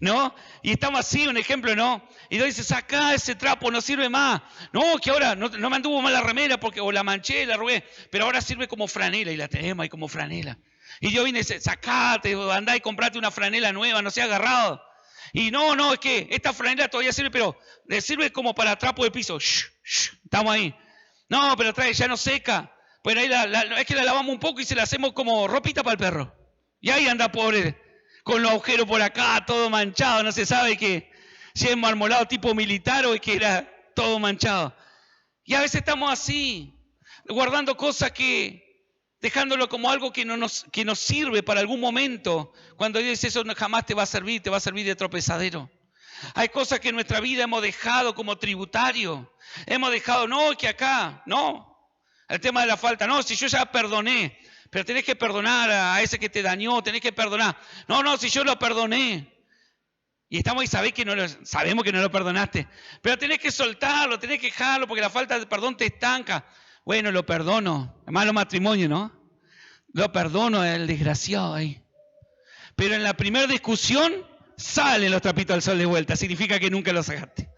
¿No? Y estamos así, un ejemplo, ¿no? Y Dios dice, sacá ese trapo, no sirve más. No, que ahora no me anduvo mal la remera porque o la manché, la robé, pero ahora sirve como franela y la tenemos ahí como franela. Y Dios viene y dice, sacate, andá y comprate una franela nueva, no sea agarrado. Y no, es que esta franela todavía sirve, pero le sirve como para trapo de piso. Estamos ahí. No, pero trae, ya no seca. Pues ahí es que la lavamos un poco y se la hacemos como ropita para el perro. Y ahí anda pobre, con los agujeros por acá, todo manchado, no se sabe que si es marmolado tipo militar o es que era todo manchado. Y a veces estamos así, guardando cosas dejándolo como algo que nos sirve para algún momento, cuando Dios dice eso jamás te va a servir de tropezadero. Hay cosas que en nuestra vida hemos dejado como tributario, hemos dejado, no, que acá, no, el tema de la falta, no, si yo ya perdoné, pero tenés que perdonar a ese que te dañó, tenés que perdonar. No, si yo lo perdoné. Y estamos y sabemos que no lo perdonaste. Pero tenés que soltarlo, tenés que dejarlo, porque la falta de perdón te estanca. Bueno, lo perdono. Es malo matrimonio, ¿no? Lo perdono, el desgraciado ahí. Pero en la primera discusión salen los trapitos al sol de vuelta. Significa que nunca lo sacaste.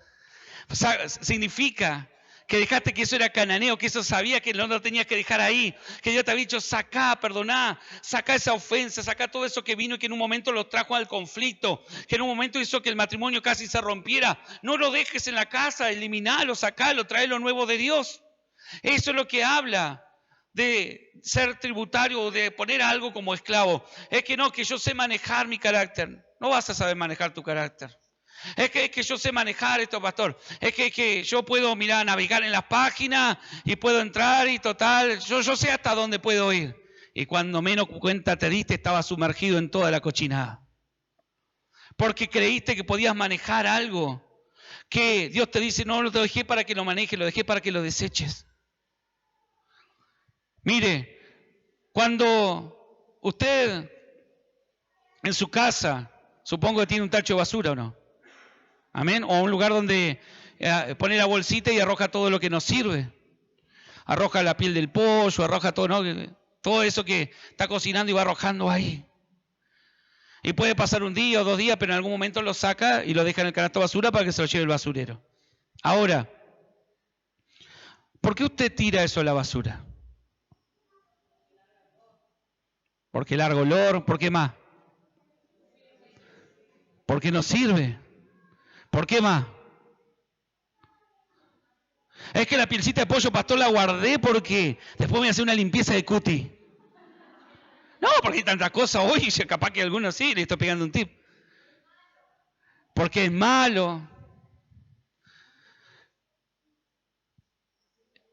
O sea, significa que dejaste que eso era cananeo, que eso sabía que no lo tenías que dejar ahí, que Dios te había dicho, sacá, perdoná, sacá esa ofensa, sacá todo eso que vino y que en un momento lo trajo al conflicto, que en un momento hizo que el matrimonio casi se rompiera. No lo dejes en la casa, eliminalo, sacalo, trae lo nuevo de Dios. Eso es lo que habla de ser tributario o de poner algo como esclavo. Es que no, que yo sé manejar mi carácter. No vas a saber manejar tu carácter. Es que yo sé manejar esto, pastor. Es que yo puedo, navegar en las páginas y puedo entrar y total, yo sé hasta dónde puedo ir. Y cuando menos cuenta te diste, estaba sumergido en toda la cochinada. Porque creíste que podías manejar algo que Dios te dice, no lo dejé para que lo manejes, lo dejé para que lo deseches. Mire, cuando usted en su casa, supongo que tiene un tacho de basura o no. Amén. O un lugar donde pone la bolsita y arroja todo lo que nos sirve. Arroja la piel del pollo, arroja todo, ¿no? Todo eso que está cocinando y va arrojando ahí. Y puede pasar un día o 2 días, pero en algún momento lo saca y lo deja en el canasto de basura para que se lo lleve el basurero. Ahora, ¿Por qué usted tira eso a la basura? Porque larga olor, ¿por qué más? Porque no sirve. ¿Por qué más? Es que la pielcita de pollo, pastor, la guardé porque después voy a hacer una limpieza de cuti. No, porque hay tanta cosa hoy, capaz que algunos sí, le estoy pegando un tip. Porque es malo.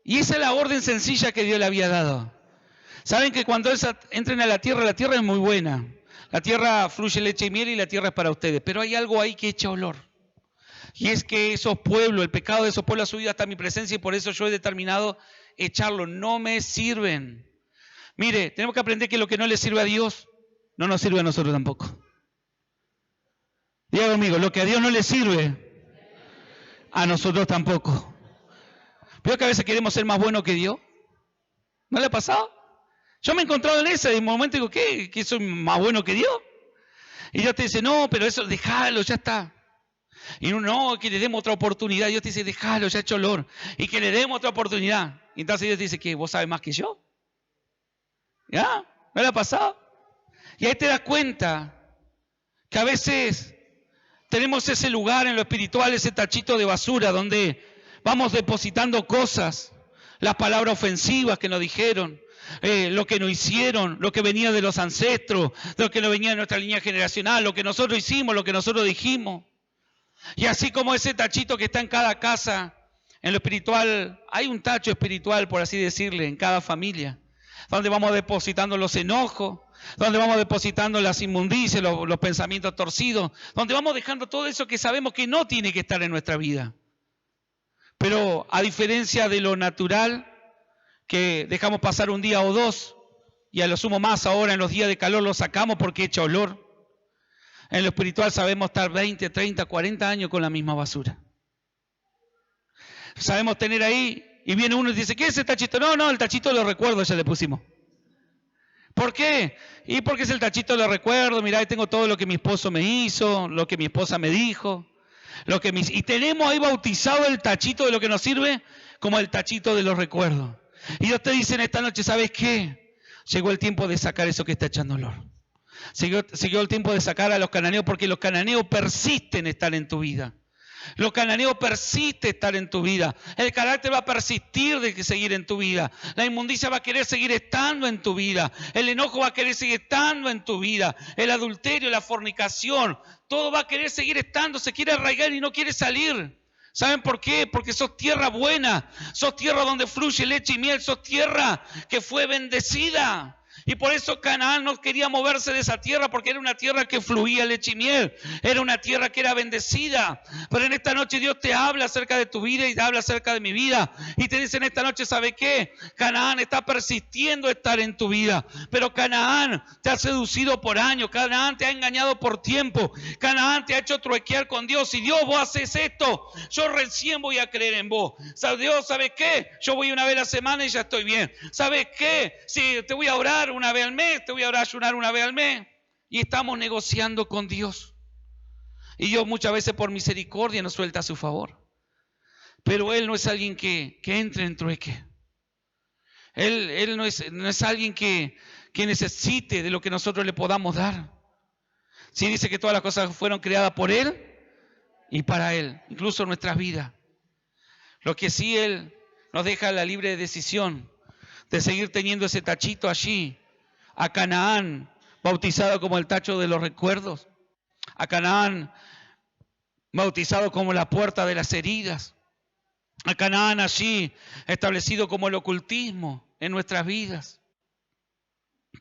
Y esa es la orden sencilla que Dios le había dado. Saben que cuando entren a la tierra es muy buena. La tierra fluye leche y miel y la tierra es para ustedes. Pero hay algo ahí que echa olor. Y es que esos pueblos, el pecado de esos pueblos ha subido hasta mi presencia y por eso yo he determinado echarlo. No me sirven. Mire, tenemos que aprender que lo que no le sirve a Dios, no nos sirve a nosotros tampoco. Diga conmigo, lo que a Dios no le sirve, a nosotros tampoco. ¿Veo que a veces queremos ser más buenos que Dios? ¿No le ha pasado? Yo me he encontrado en ese momento y digo, ¿qué? ¿Que soy más bueno que Dios? Y Dios te dice, no, pero eso, déjalo, ya está. Y no, que le demos otra oportunidad. Dios te dice, déjalo, ya ha hecho olor. Y que le demos otra oportunidad. Y entonces Dios te dice, ¿qué? ¿Vos sabes más que yo? ¿Ya? ¿No le ha pasado? Y ahí te das cuenta que a veces tenemos ese lugar en lo espiritual, ese tachito de basura donde vamos depositando cosas, las palabras ofensivas que nos dijeron, lo que nos hicieron, lo que venía de los ancestros, lo que nos venía de nuestra línea generacional, lo que nosotros hicimos, lo que nosotros dijimos. Y así como ese tachito que está en cada casa, en lo espiritual, hay un tacho espiritual, por así decirle, en cada familia, donde vamos depositando los enojos, donde vamos depositando las inmundicias, los pensamientos torcidos, donde vamos dejando todo eso que sabemos que no tiene que estar en nuestra vida. Pero a diferencia de lo natural, que dejamos pasar un día o dos, y a lo sumo más ahora en los días de calor lo sacamos porque echa olor, en lo espiritual sabemos estar 20, 30, 40 años con la misma basura. Sabemos tener ahí, y viene uno y dice, ¿qué es ese tachito? No, el tachito lo recuerdo, ya le pusimos. ¿Por qué? Y porque es el tachito de recuerdo, mirá, ahí tengo todo lo que mi esposo me hizo, lo que mi esposa me dijo, y tenemos ahí bautizado el tachito de lo que nos sirve como el tachito de los recuerdos. Y Dios te dice en esta noche, ¿sabes qué? Llegó el tiempo de sacar eso que está echando olor. Llegó el tiempo de sacar a los cananeos porque los cananeos persisten estar en tu vida. Los cananeos persiste estar en tu vida. El carácter va a persistir de seguir en tu vida. La inmundicia va a querer seguir estando en tu vida. El enojo va a querer seguir estando en tu vida. El adulterio, la fornicación, todo va a querer seguir estando. Se quiere arraigar y no quiere salir. ¿Saben por qué? Porque sos tierra buena. Sos tierra donde fluye leche y miel. Sos tierra que fue bendecida. Y por eso Canaán no quería moverse de esa tierra, porque era una tierra que fluía leche y miel. Era una tierra que era bendecida. Pero en esta noche Dios te habla acerca de tu vida y te habla acerca de mi vida. Y te dice en esta noche, ¿sabe qué? Canaán está persistiendo estar en tu vida. Pero Canaán te ha seducido por años. Canaán te ha engañado por tiempo. Canaán te ha hecho truequear con Dios. Si Dios, vos haces esto, yo recién voy a creer en vos. Dios, ¿sabes qué? Yo voy una vez a la semana y ya estoy bien. ¿Sabes qué? Si te voy a orar una vez al mes, te voy a ayunar una vez al mes. Y estamos negociando con Dios. Y Dios muchas veces por misericordia nos suelta a su favor. Pero Él no es alguien que entre en trueque. Él no es alguien que necesite de lo que nosotros le podamos dar. Sí dice que todas las cosas fueron creadas por Él y para Él, incluso nuestras vidas. Lo que sí Él nos deja la libre decisión de seguir teniendo ese tachito allí. A Canaán, bautizado como el tacho de los recuerdos. A Canaán, bautizado como la puerta de las heridas. A Canaán allí, establecido como el ocultismo en nuestras vidas.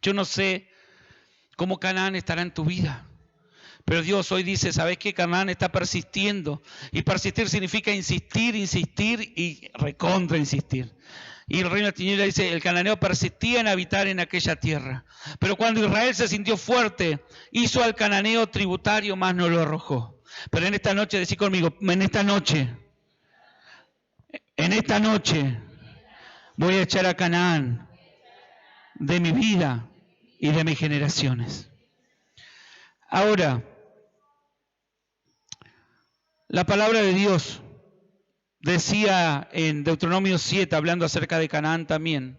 Yo no sé cómo Canaán estará en tu vida. Pero Dios hoy dice, ¿sabes qué? Canaán está persistiendo. Y persistir significa insistir y recontra insistir. Y el reino de tinieblas dice, el cananeo persistía en habitar en aquella tierra. Pero cuando Israel se sintió fuerte, hizo al cananeo tributario, más no lo arrojó. Pero en esta noche, decí conmigo, en esta noche, voy a echar a Canaán de mi vida y de mis generaciones. Ahora, la palabra de Dios decía en Deuteronomio 7, hablando acerca de Canaán también.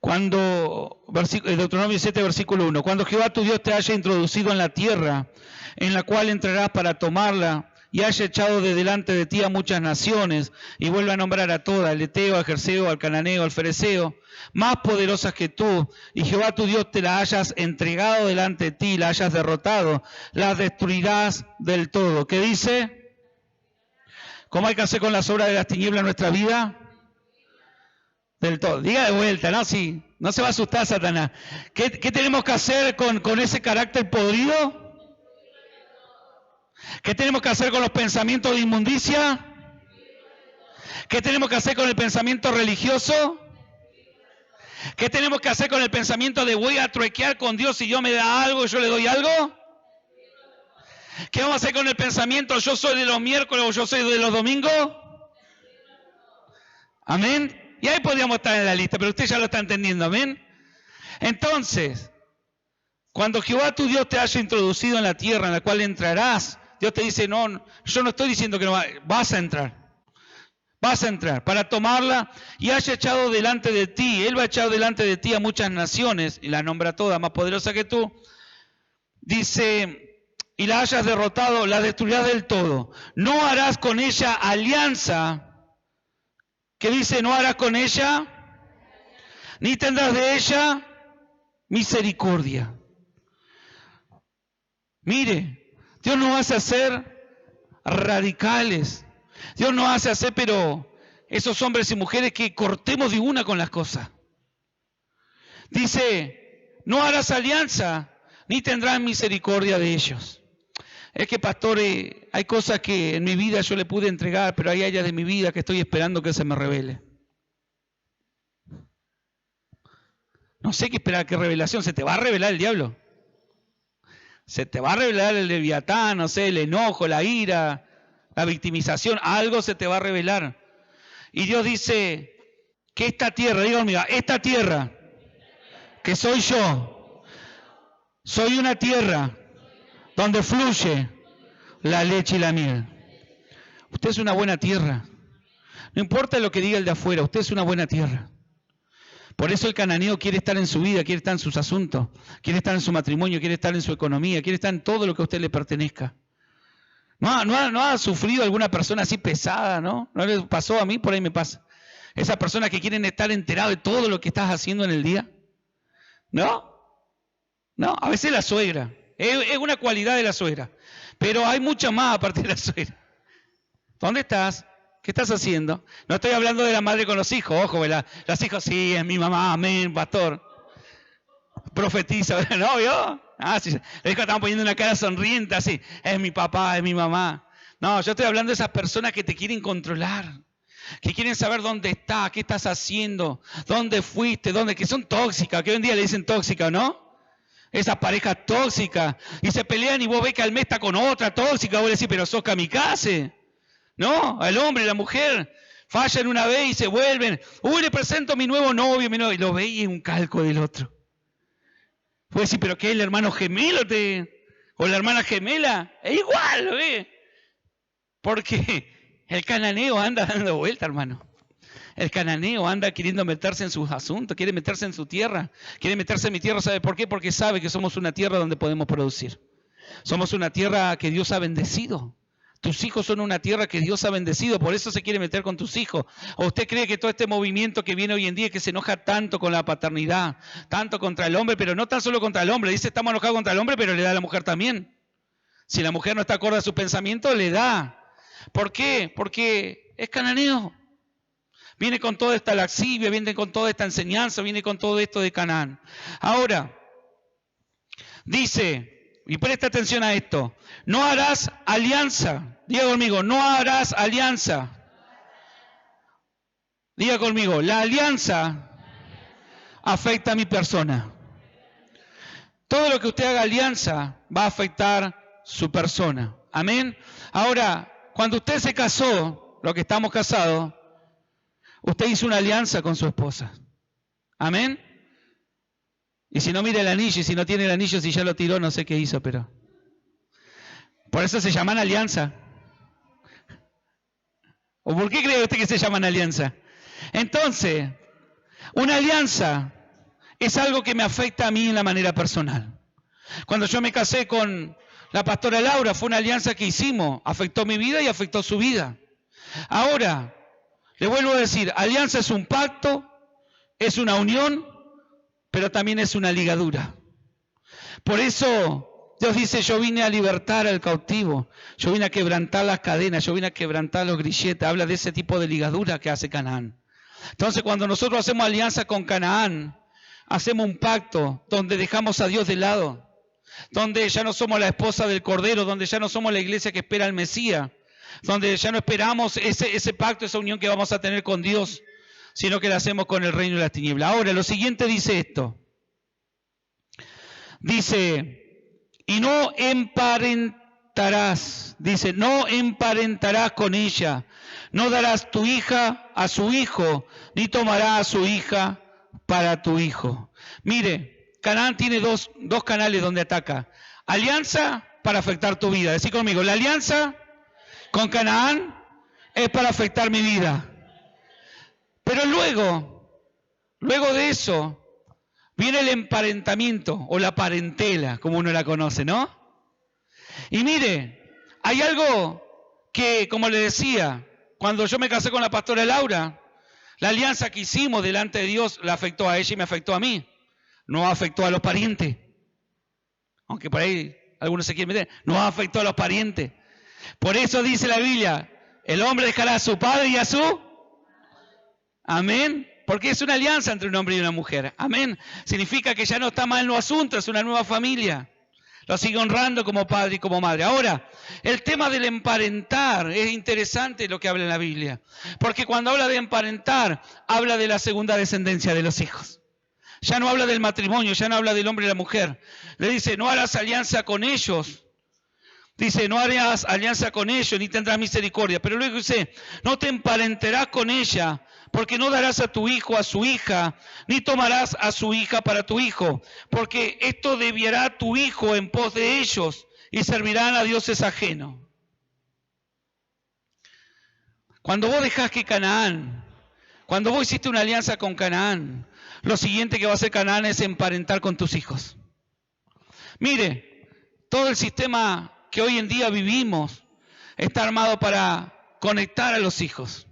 Deuteronomio 7, versículo 1. Cuando Jehová tu Dios te haya introducido en la tierra, en la cual entrarás para tomarla, y haya echado de delante de ti a muchas naciones, y vuelva a nombrar a todas, al Eteo, al Jerseo, al Cananeo, al Fereceo, más poderosas que tú, y Jehová tu Dios te la hayas entregado delante de ti, la hayas derrotado, las destruirás del todo. ¿Qué dice? ¿Cómo hay que hacer con las obras de las tinieblas en nuestra vida? Del todo. Diga de vuelta, ¿no? Sí, no se va a asustar Satanás. ¿Qué tenemos que hacer con ese carácter podrido? ¿Qué tenemos que hacer con los pensamientos de inmundicia? ¿Qué tenemos que hacer con el pensamiento religioso? ¿Qué tenemos que hacer con el pensamiento de voy a truequear con Dios si yo me da algo y yo le doy algo? ¿Qué vamos a hacer con el pensamiento yo soy de los miércoles o yo soy de los domingos? Amén. Y ahí podríamos estar en la lista, pero usted ya lo está entendiendo, amén. Entonces, cuando Jehová tu Dios te haya introducido en la tierra en la cual entrarás, Dios te dice, no, yo no estoy diciendo que no vas a entrar. Vas a entrar para tomarla y haya echado delante de ti. Él va a echar delante de ti a muchas naciones, y la nombra toda más poderosa que tú. Dice, y la hayas derrotado, la destruirás del todo. No harás con ella alianza. ¿Qué dice? No harás con ella, ni tendrás de ella misericordia. Mire, Dios nos hace hacer radicales. Dios nos hace hacer, pero esos hombres y mujeres que cortemos de una con las cosas. Dice, no harás alianza, ni tendrás misericordia de ellos. Es que, pastor, hay cosas que en mi vida yo le pude entregar, pero hay áreas de mi vida que estoy esperando que se me revele. No sé qué esperar, qué revelación. ¿Se te va a revelar el diablo? Se te va a revelar el leviatán, no sé, el enojo, la ira, la victimización. Algo se te va a revelar. Y Dios dice que esta tierra, díganme, esta tierra que soy yo, soy una tierra donde fluye la leche y la miel. Usted es una buena tierra. No importa lo que diga el de afuera, usted es una buena tierra. Por eso el cananeo quiere estar en su vida, quiere estar en sus asuntos, quiere estar en su matrimonio, quiere estar en su economía, quiere estar en todo lo que a usted le pertenezca. ¿No ha sufrido alguna persona así pesada, no? ¿No le pasó a mí? Por ahí me pasa. Esas personas que quieren estar enteradas de todo lo que estás haciendo en el día. ¿No? No, a veces la suegra. Es una cualidad de la suegra. Pero hay mucho más aparte de la suegra. ¿Dónde estás? ¿Qué estás haciendo? No estoy hablando de la madre con los hijos. Ojo, ¿verdad? Los hijos, sí, es mi mamá, amén, pastor. Profetiza, ¿verdad? ¿No vio? Ah, sí. Los hijos estaban poniendo una cara sonriente así. Es mi papá, es mi mamá. No, yo estoy hablando de esas personas que te quieren controlar. Que quieren saber dónde estás, qué estás haciendo, dónde fuiste, que son tóxicas, que hoy en día le dicen tóxicas, ¿no? Esas parejas tóxicas, y se pelean y vos ves que al mes está con otra tóxica, vos le decís, pero sos kamikaze, ¿no? Al hombre y la mujer fallan una vez y se vuelven, le presento a mi nuevo novio, y lo veis y es un calco del otro. Vos decís, pero ¿qué es el hermano gemelo o la hermana gemela? Es igual, ¿lo ves? Porque el cananeo anda dando vuelta, hermano. El cananeo anda queriendo meterse en sus asuntos, quiere meterse en su tierra, quiere meterse en mi tierra. ¿Sabe por qué? Porque sabe que somos una tierra donde podemos producir. Somos una tierra que Dios ha bendecido. Tus hijos son una tierra que Dios ha bendecido, por eso se quiere meter con tus hijos. ¿O usted cree que todo este movimiento que viene hoy en día, que se enoja tanto con la paternidad, tanto contra el hombre, pero no tan solo contra el hombre? Dice, estamos enojados contra el hombre, pero le da a la mujer también. Si la mujer no está acorde a su pensamiento, le da. ¿Por qué? Porque es cananeo. Viene con toda esta laxivia, viene con toda esta enseñanza, viene con todo esto de Canaán. Ahora, dice, y presta atención a esto, no harás alianza. Diga conmigo, no harás alianza. Diga conmigo, la alianza afecta a mi persona. Todo lo que usted haga alianza va a afectar su persona. Amén. Ahora, cuando usted se casó, los que estamos casados, usted hizo una alianza con su esposa. Amén. Y si no, mire el anillo. Y si no tiene el anillo, si ya lo tiró, no sé qué hizo, pero... Por eso se llaman alianza. ¿O por qué cree usted que se llaman alianza? Entonces, una alianza es algo que me afecta a mí en la manera personal. Cuando yo me casé con la pastora Laura, fue una alianza que hicimos, afectó mi vida y afectó su vida. Ahora, le vuelvo a decir, alianza es un pacto, es una unión, pero también es una ligadura. Por eso Dios dice, yo vine a libertar al cautivo, yo vine a quebrantar las cadenas, yo vine a quebrantar los grilletes. Habla de ese tipo de ligadura que hace Canaán. Entonces, cuando nosotros hacemos alianza con Canaán, hacemos un pacto donde dejamos a Dios de lado, donde ya no somos la esposa del Cordero, donde ya no somos la iglesia que espera al Mesías, donde ya no esperamos ese pacto, esa unión que vamos a tener con Dios, sino que la hacemos con el reino de las tinieblas. Ahora, lo siguiente dice esto. Dice, y no emparentarás, dice, no emparentarás con ella, no darás tu hija a su hijo, ni tomarás a su hija para tu hijo. Mire, Canaán tiene dos canales donde ataca. Alianza para afectar tu vida. Decí conmigo, la alianza con Canaán es para afectar mi vida. Pero luego de eso, viene el emparentamiento o la parentela, como uno la conoce, ¿no? Y mire, hay algo que, como le decía, cuando yo me casé con la pastora Laura, la alianza que hicimos delante de Dios la afectó a ella y me afectó a mí. No afectó a los parientes. Aunque por ahí algunos se quieren meter. No afectó a los parientes. Por eso dice la Biblia, el hombre dejará a su padre y a su... Amén. Porque es una alianza entre un hombre y una mujer. Amén. Significa que ya no está más en los asuntos, es una nueva familia. Lo sigue honrando como padre y como madre. Ahora, el tema del emparentar es interesante lo que habla en la Biblia. Porque cuando habla de emparentar, habla de la segunda descendencia de los hijos. Ya no habla del matrimonio, ya no habla del hombre y la mujer. Le dice, no harás alianza con ellos. Dice, no harás alianza con ellos, ni tendrás misericordia. Pero luego dice, no te emparentarás con ella, porque no darás a tu hijo a su hija, ni tomarás a su hija para tu hijo. Porque esto desviará tu hijo en pos de ellos, y servirán a dioses ajenos. Cuando vos dejás que Canaán, cuando vos hiciste una alianza con Canaán, lo siguiente que va a hacer Canaán es emparentar con tus hijos. Mire, todo el sistema que hoy en día vivimos está armado para conectar a los hijos.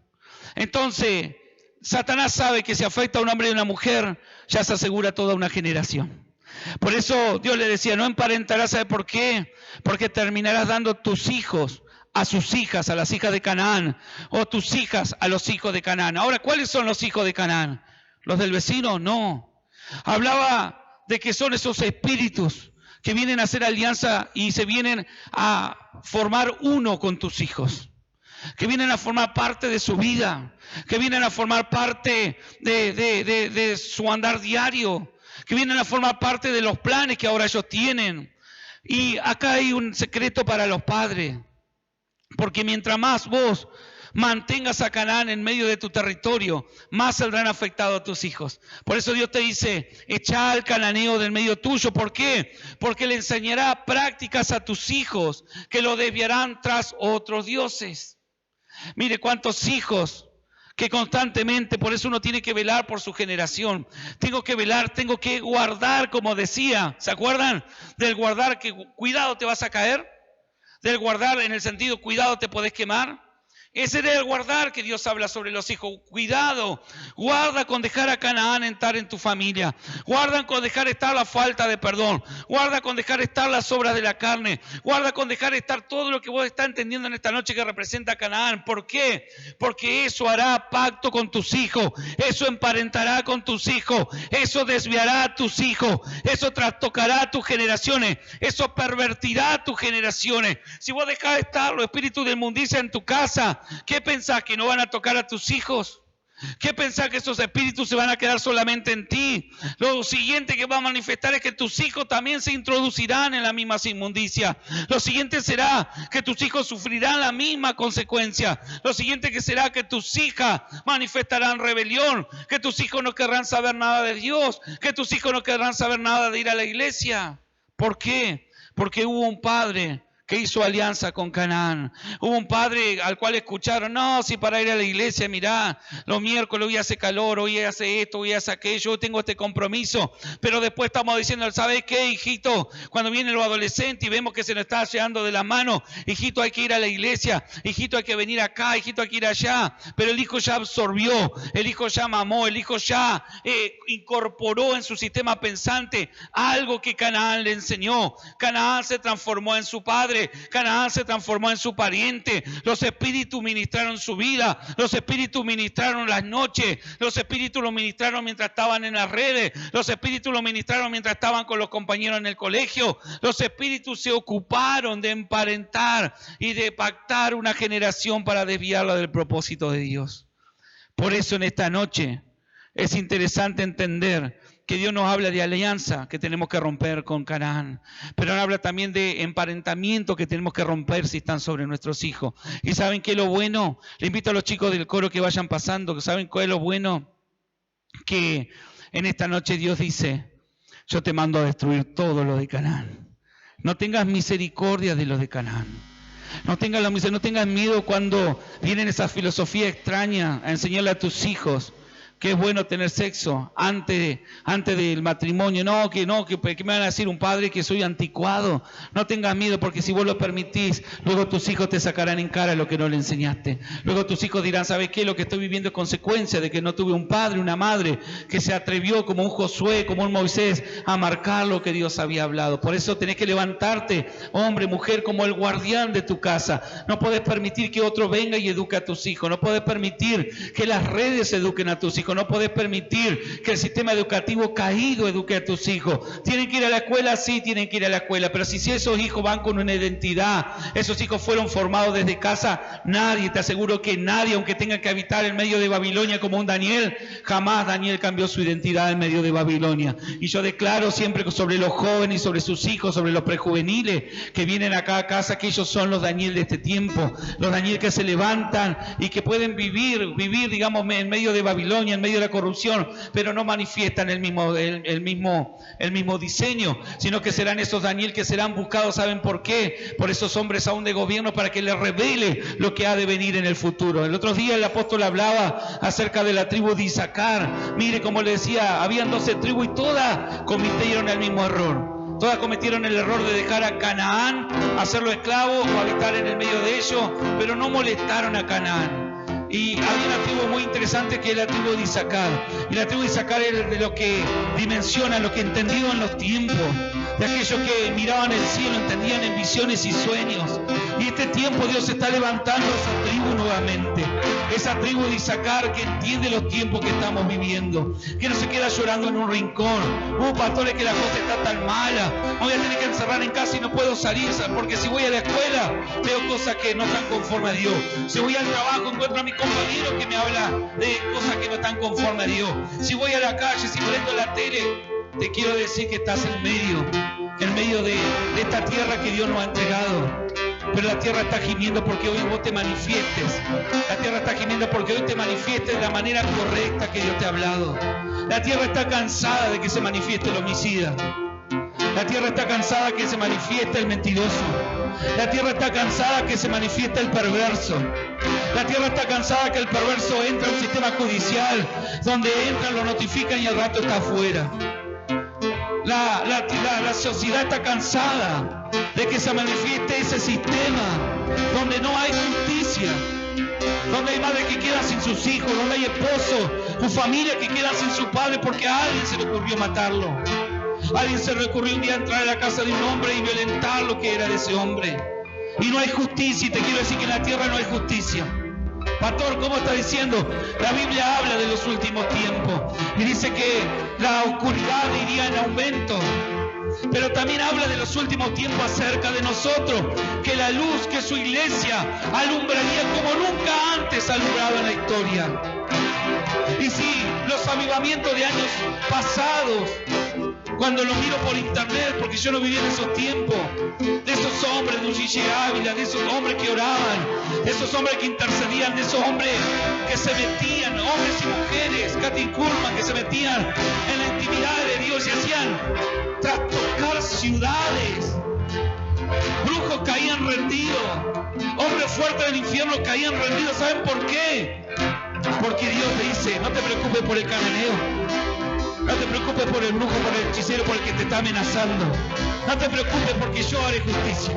Entonces, Satanás sabe que si afecta a un hombre y a una mujer, ya se asegura toda una generación. Por eso Dios le decía, no emparentarás, ¿sabe por qué? Porque terminarás dando tus hijos a sus hijas, a las hijas de Canaán, o tus hijas a los hijos de Canaán. Ahora, ¿cuáles son los hijos de Canaán? ¿Los del vecino? No. Hablaba de que son esos espíritus que vienen a hacer alianza y se vienen a formar uno con tus hijos, que vienen a formar parte de su vida, que vienen a formar parte de su andar diario, que vienen a formar parte de los planes que ahora ellos tienen. Y acá hay un secreto para los padres, porque mientras más vos mantengas a Canaán en medio de tu territorio, más saldrán afectados a tus hijos. Por eso Dios te dice, echa al cananeo del medio tuyo. ¿Por qué? Porque le enseñará prácticas a tus hijos que lo desviarán tras otros dioses. Mire cuántos hijos que constantemente, por eso uno tiene que velar por su generación. Tengo que velar, tengo que guardar, como decía. ¿Se acuerdan del guardar? Que cuidado te vas a caer. Del guardar en el sentido, cuidado te podés quemar. Ese era el guardar que Dios habla sobre los hijos. Cuidado, guarda con dejar a Canaán entrar en tu familia. Guarda con dejar estar la falta de perdón. Guarda con dejar estar las obras de la carne. Guarda con dejar estar todo lo que vos estás entendiendo en esta noche que representa a Canaán. ¿Por qué? Porque eso hará pacto con tus hijos. Eso emparentará con tus hijos. Eso desviará a tus hijos. Eso trastocará tus generaciones. Eso pervertirá tus generaciones. Si vos dejás de estar los espíritus de inmundicia en tu casa, ¿qué pensás? ¿Que no van a tocar a tus hijos? ¿Qué pensás? ¿Que esos espíritus se van a quedar solamente en ti? Lo siguiente que va a manifestar es que tus hijos también se introducirán en la misma inmundicia. Lo siguiente será que tus hijos sufrirán la misma consecuencia. Lo siguiente que será que tus hijas manifestarán rebelión, que tus hijos no querrán saber nada de Dios, que tus hijos no querrán saber nada de ir a la iglesia. ¿Por qué? Porque hubo un padre que hizo alianza con Canaán. Hubo un padre al cual escucharon, no, si para ir a la iglesia, mirá, los miércoles hoy hace calor, hoy hace esto, hoy hace aquello, yo tengo este compromiso. Pero después estamos diciendo, ¿sabes qué, hijito? Cuando vienen los adolescentes y vemos que se nos está llevando de la mano, hijito, hay que ir a la iglesia, hijito, hay que venir acá, hijito, hay que ir allá. Pero el hijo ya absorbió, el hijo ya mamó, el hijo ya incorporó en su sistema pensante algo que Canaán le enseñó. Canaán se transformó en su padre, Canaán se transformó en su pariente. Los espíritus ministraron su vida, los espíritus ministraron las noches, los espíritus lo ministraron mientras estaban en las redes, los espíritus lo ministraron mientras estaban con los compañeros en el colegio. Los espíritus se ocuparon de emparentar y de pactar una generación para desviarla del propósito de Dios. Por eso en esta noche es interesante entender que Dios nos habla de alianza que tenemos que romper con Canaán, pero nos habla también de emparentamiento que tenemos que romper si están sobre nuestros hijos. ¿Y saben qué es lo bueno? Le invito a los chicos del coro que vayan pasando, que saben cuál es lo bueno, que en esta noche Dios dice, yo te mando a destruir todo lo de Canaán. No tengas misericordia de los de Canaán. No tengas miedo cuando vienen esas filosofías extrañas a enseñarle a tus hijos que es bueno tener sexo antes del matrimonio. Que me van a decir un padre que soy anticuado. No tengas miedo, porque si vos lo permitís, luego tus hijos te sacarán en cara lo que no le enseñaste. Luego tus hijos dirán, ¿sabes qué? Lo que estoy viviendo es consecuencia de que no tuve un padre, una madre que se atrevió como un Josué, como un Moisés, a marcar lo que Dios había hablado. Por eso tenés que levantarte, hombre, mujer, como el guardián de tu casa. No podés permitir que otro venga y eduque a tus hijos. No podés permitir que las redes eduquen a tus hijos. No podés permitir que el sistema educativo caído eduque a tus hijos. ¿Tienen que ir a la escuela? Sí, tienen que ir a la escuela. Pero si esos hijos van con una identidad, esos hijos fueron formados desde casa, nadie, te aseguro que nadie, aunque tenga que habitar en medio de Babilonia como un Daniel, jamás Daniel cambió su identidad en medio de Babilonia. Y yo declaro siempre sobre los jóvenes y sobre sus hijos, sobre los prejuveniles que vienen acá a casa, que ellos son los Daniel de este tiempo, los Daniel que se levantan y que pueden vivir, digamos, en medio de Babilonia, en medio de la corrupción, pero no manifiestan el mismo diseño, sino que serán esos Daniel que serán buscados. ¿Saben por qué? Por esos hombres aún de gobierno, para que les revele lo que ha de venir en el futuro. El otro día el apóstol hablaba acerca de la tribu de Isaacar. Mire, como le decía, habían 12 tribus y todas cometieron el mismo error. Todas cometieron el error de dejar a Canaán, hacerlo esclavo o habitar en el medio de ellos, pero no molestaron a Canaán. Y había una tribu muy interesante que es la tribu de Isaacar. Y la tribu de Isaacar es de lo que dimensiona, lo que entendió en los tiempos, de aquellos que miraban el cielo, entendían en visiones y sueños. Y este tiempo Dios está levantando esa tribu nuevamente. Esa tribu de Isaacar que entiende los tiempos que estamos viviendo, que no se queda llorando en un rincón. Pastores, que la cosa está tan mala, me voy a tener que encerrar en casa y no puedo salir, porque si voy a la escuela veo cosas que no están conforme a Dios. Si voy al trabajo encuentro a mi compañero que me habla de cosas que no están conforme a Dios. Si voy a la calle, si prendo la tele, te quiero decir que estás en medio de esta tierra que Dios nos ha entregado. Pero la tierra está gimiendo porque hoy vos te manifiestes. La tierra está gimiendo porque hoy te manifiestes de la manera correcta que Dios te ha hablado. La tierra está cansada de que se manifieste el homicida. La tierra está cansada que se manifieste el mentiroso. La tierra está cansada que se manifieste el perverso. La tierra está cansada que el perverso entra a un sistema judicial donde entran, lo notifican y al rato está afuera. La sociedad está cansada de que se manifieste ese sistema donde no hay justicia, donde hay madres que quedan sin sus hijos, donde hay esposos o familias que quedan sin su padre porque a alguien se le ocurrió matarlo. A alguien se le ocurrió un día entrar a la casa de un hombre y violentar lo que era de ese hombre. Y no hay justicia, y te quiero decir que en la tierra no hay justicia. Pastor, ¿cómo está diciendo? La Biblia habla de los últimos tiempos y dice que la oscuridad iría en aumento, pero también habla de los últimos tiempos acerca de nosotros, que la luz, que su iglesia alumbraría como nunca antes ha alumbrado en la historia. Y si los avivamientos de años pasados, cuando lo miro por internet, porque yo no viví en esos tiempos, de esos hombres de Gigi Ávila, de esos hombres que oraban, de esos hombres que intercedían, de esos hombres que se metían, hombres y mujeres, Kathy Kuhlman, que se metían en la intimidad de Dios y hacían trastocar ciudades. Brujos caían rendidos. Hombres fuertes del infierno caían rendidos. ¿Saben por qué? Porque Dios te dice, no te preocupes por el cananeo. No te preocupes por el brujo, por el hechicero, por el que te está amenazando. No te preocupes porque yo haré justicia.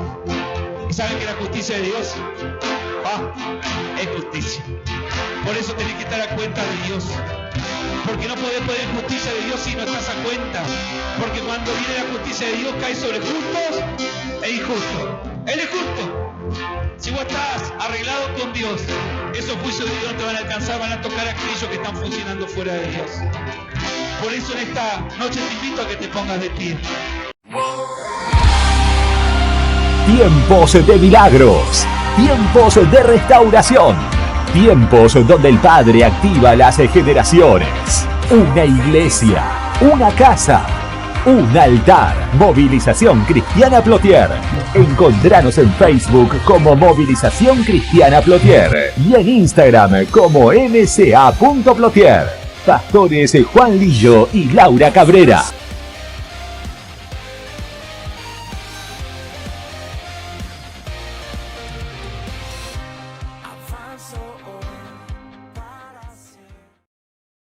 ¿Y saben que la justicia de Dios? Es justicia. Por eso tenés que estar a cuenta de Dios. Porque no podés pedir justicia de Dios si no estás a cuenta. Porque cuando viene la justicia de Dios cae sobre justos e injustos. Él es justo. Si vos estás arreglado con Dios, esos juicios de Dios no te van a alcanzar, van a tocar a aquellos que están funcionando fuera de Dios. Por eso en esta noche te invito a que te pongas de pie. Tiempos de milagros, tiempos de restauración, tiempos donde el Padre activa las generaciones. Una iglesia, una casa, un altar. Movilización Cristiana Plotier. Encontranos en Facebook como Movilización Cristiana Plotier y en Instagram como mca.plotier. Pastores Juan Lillo y Laura Cabrera.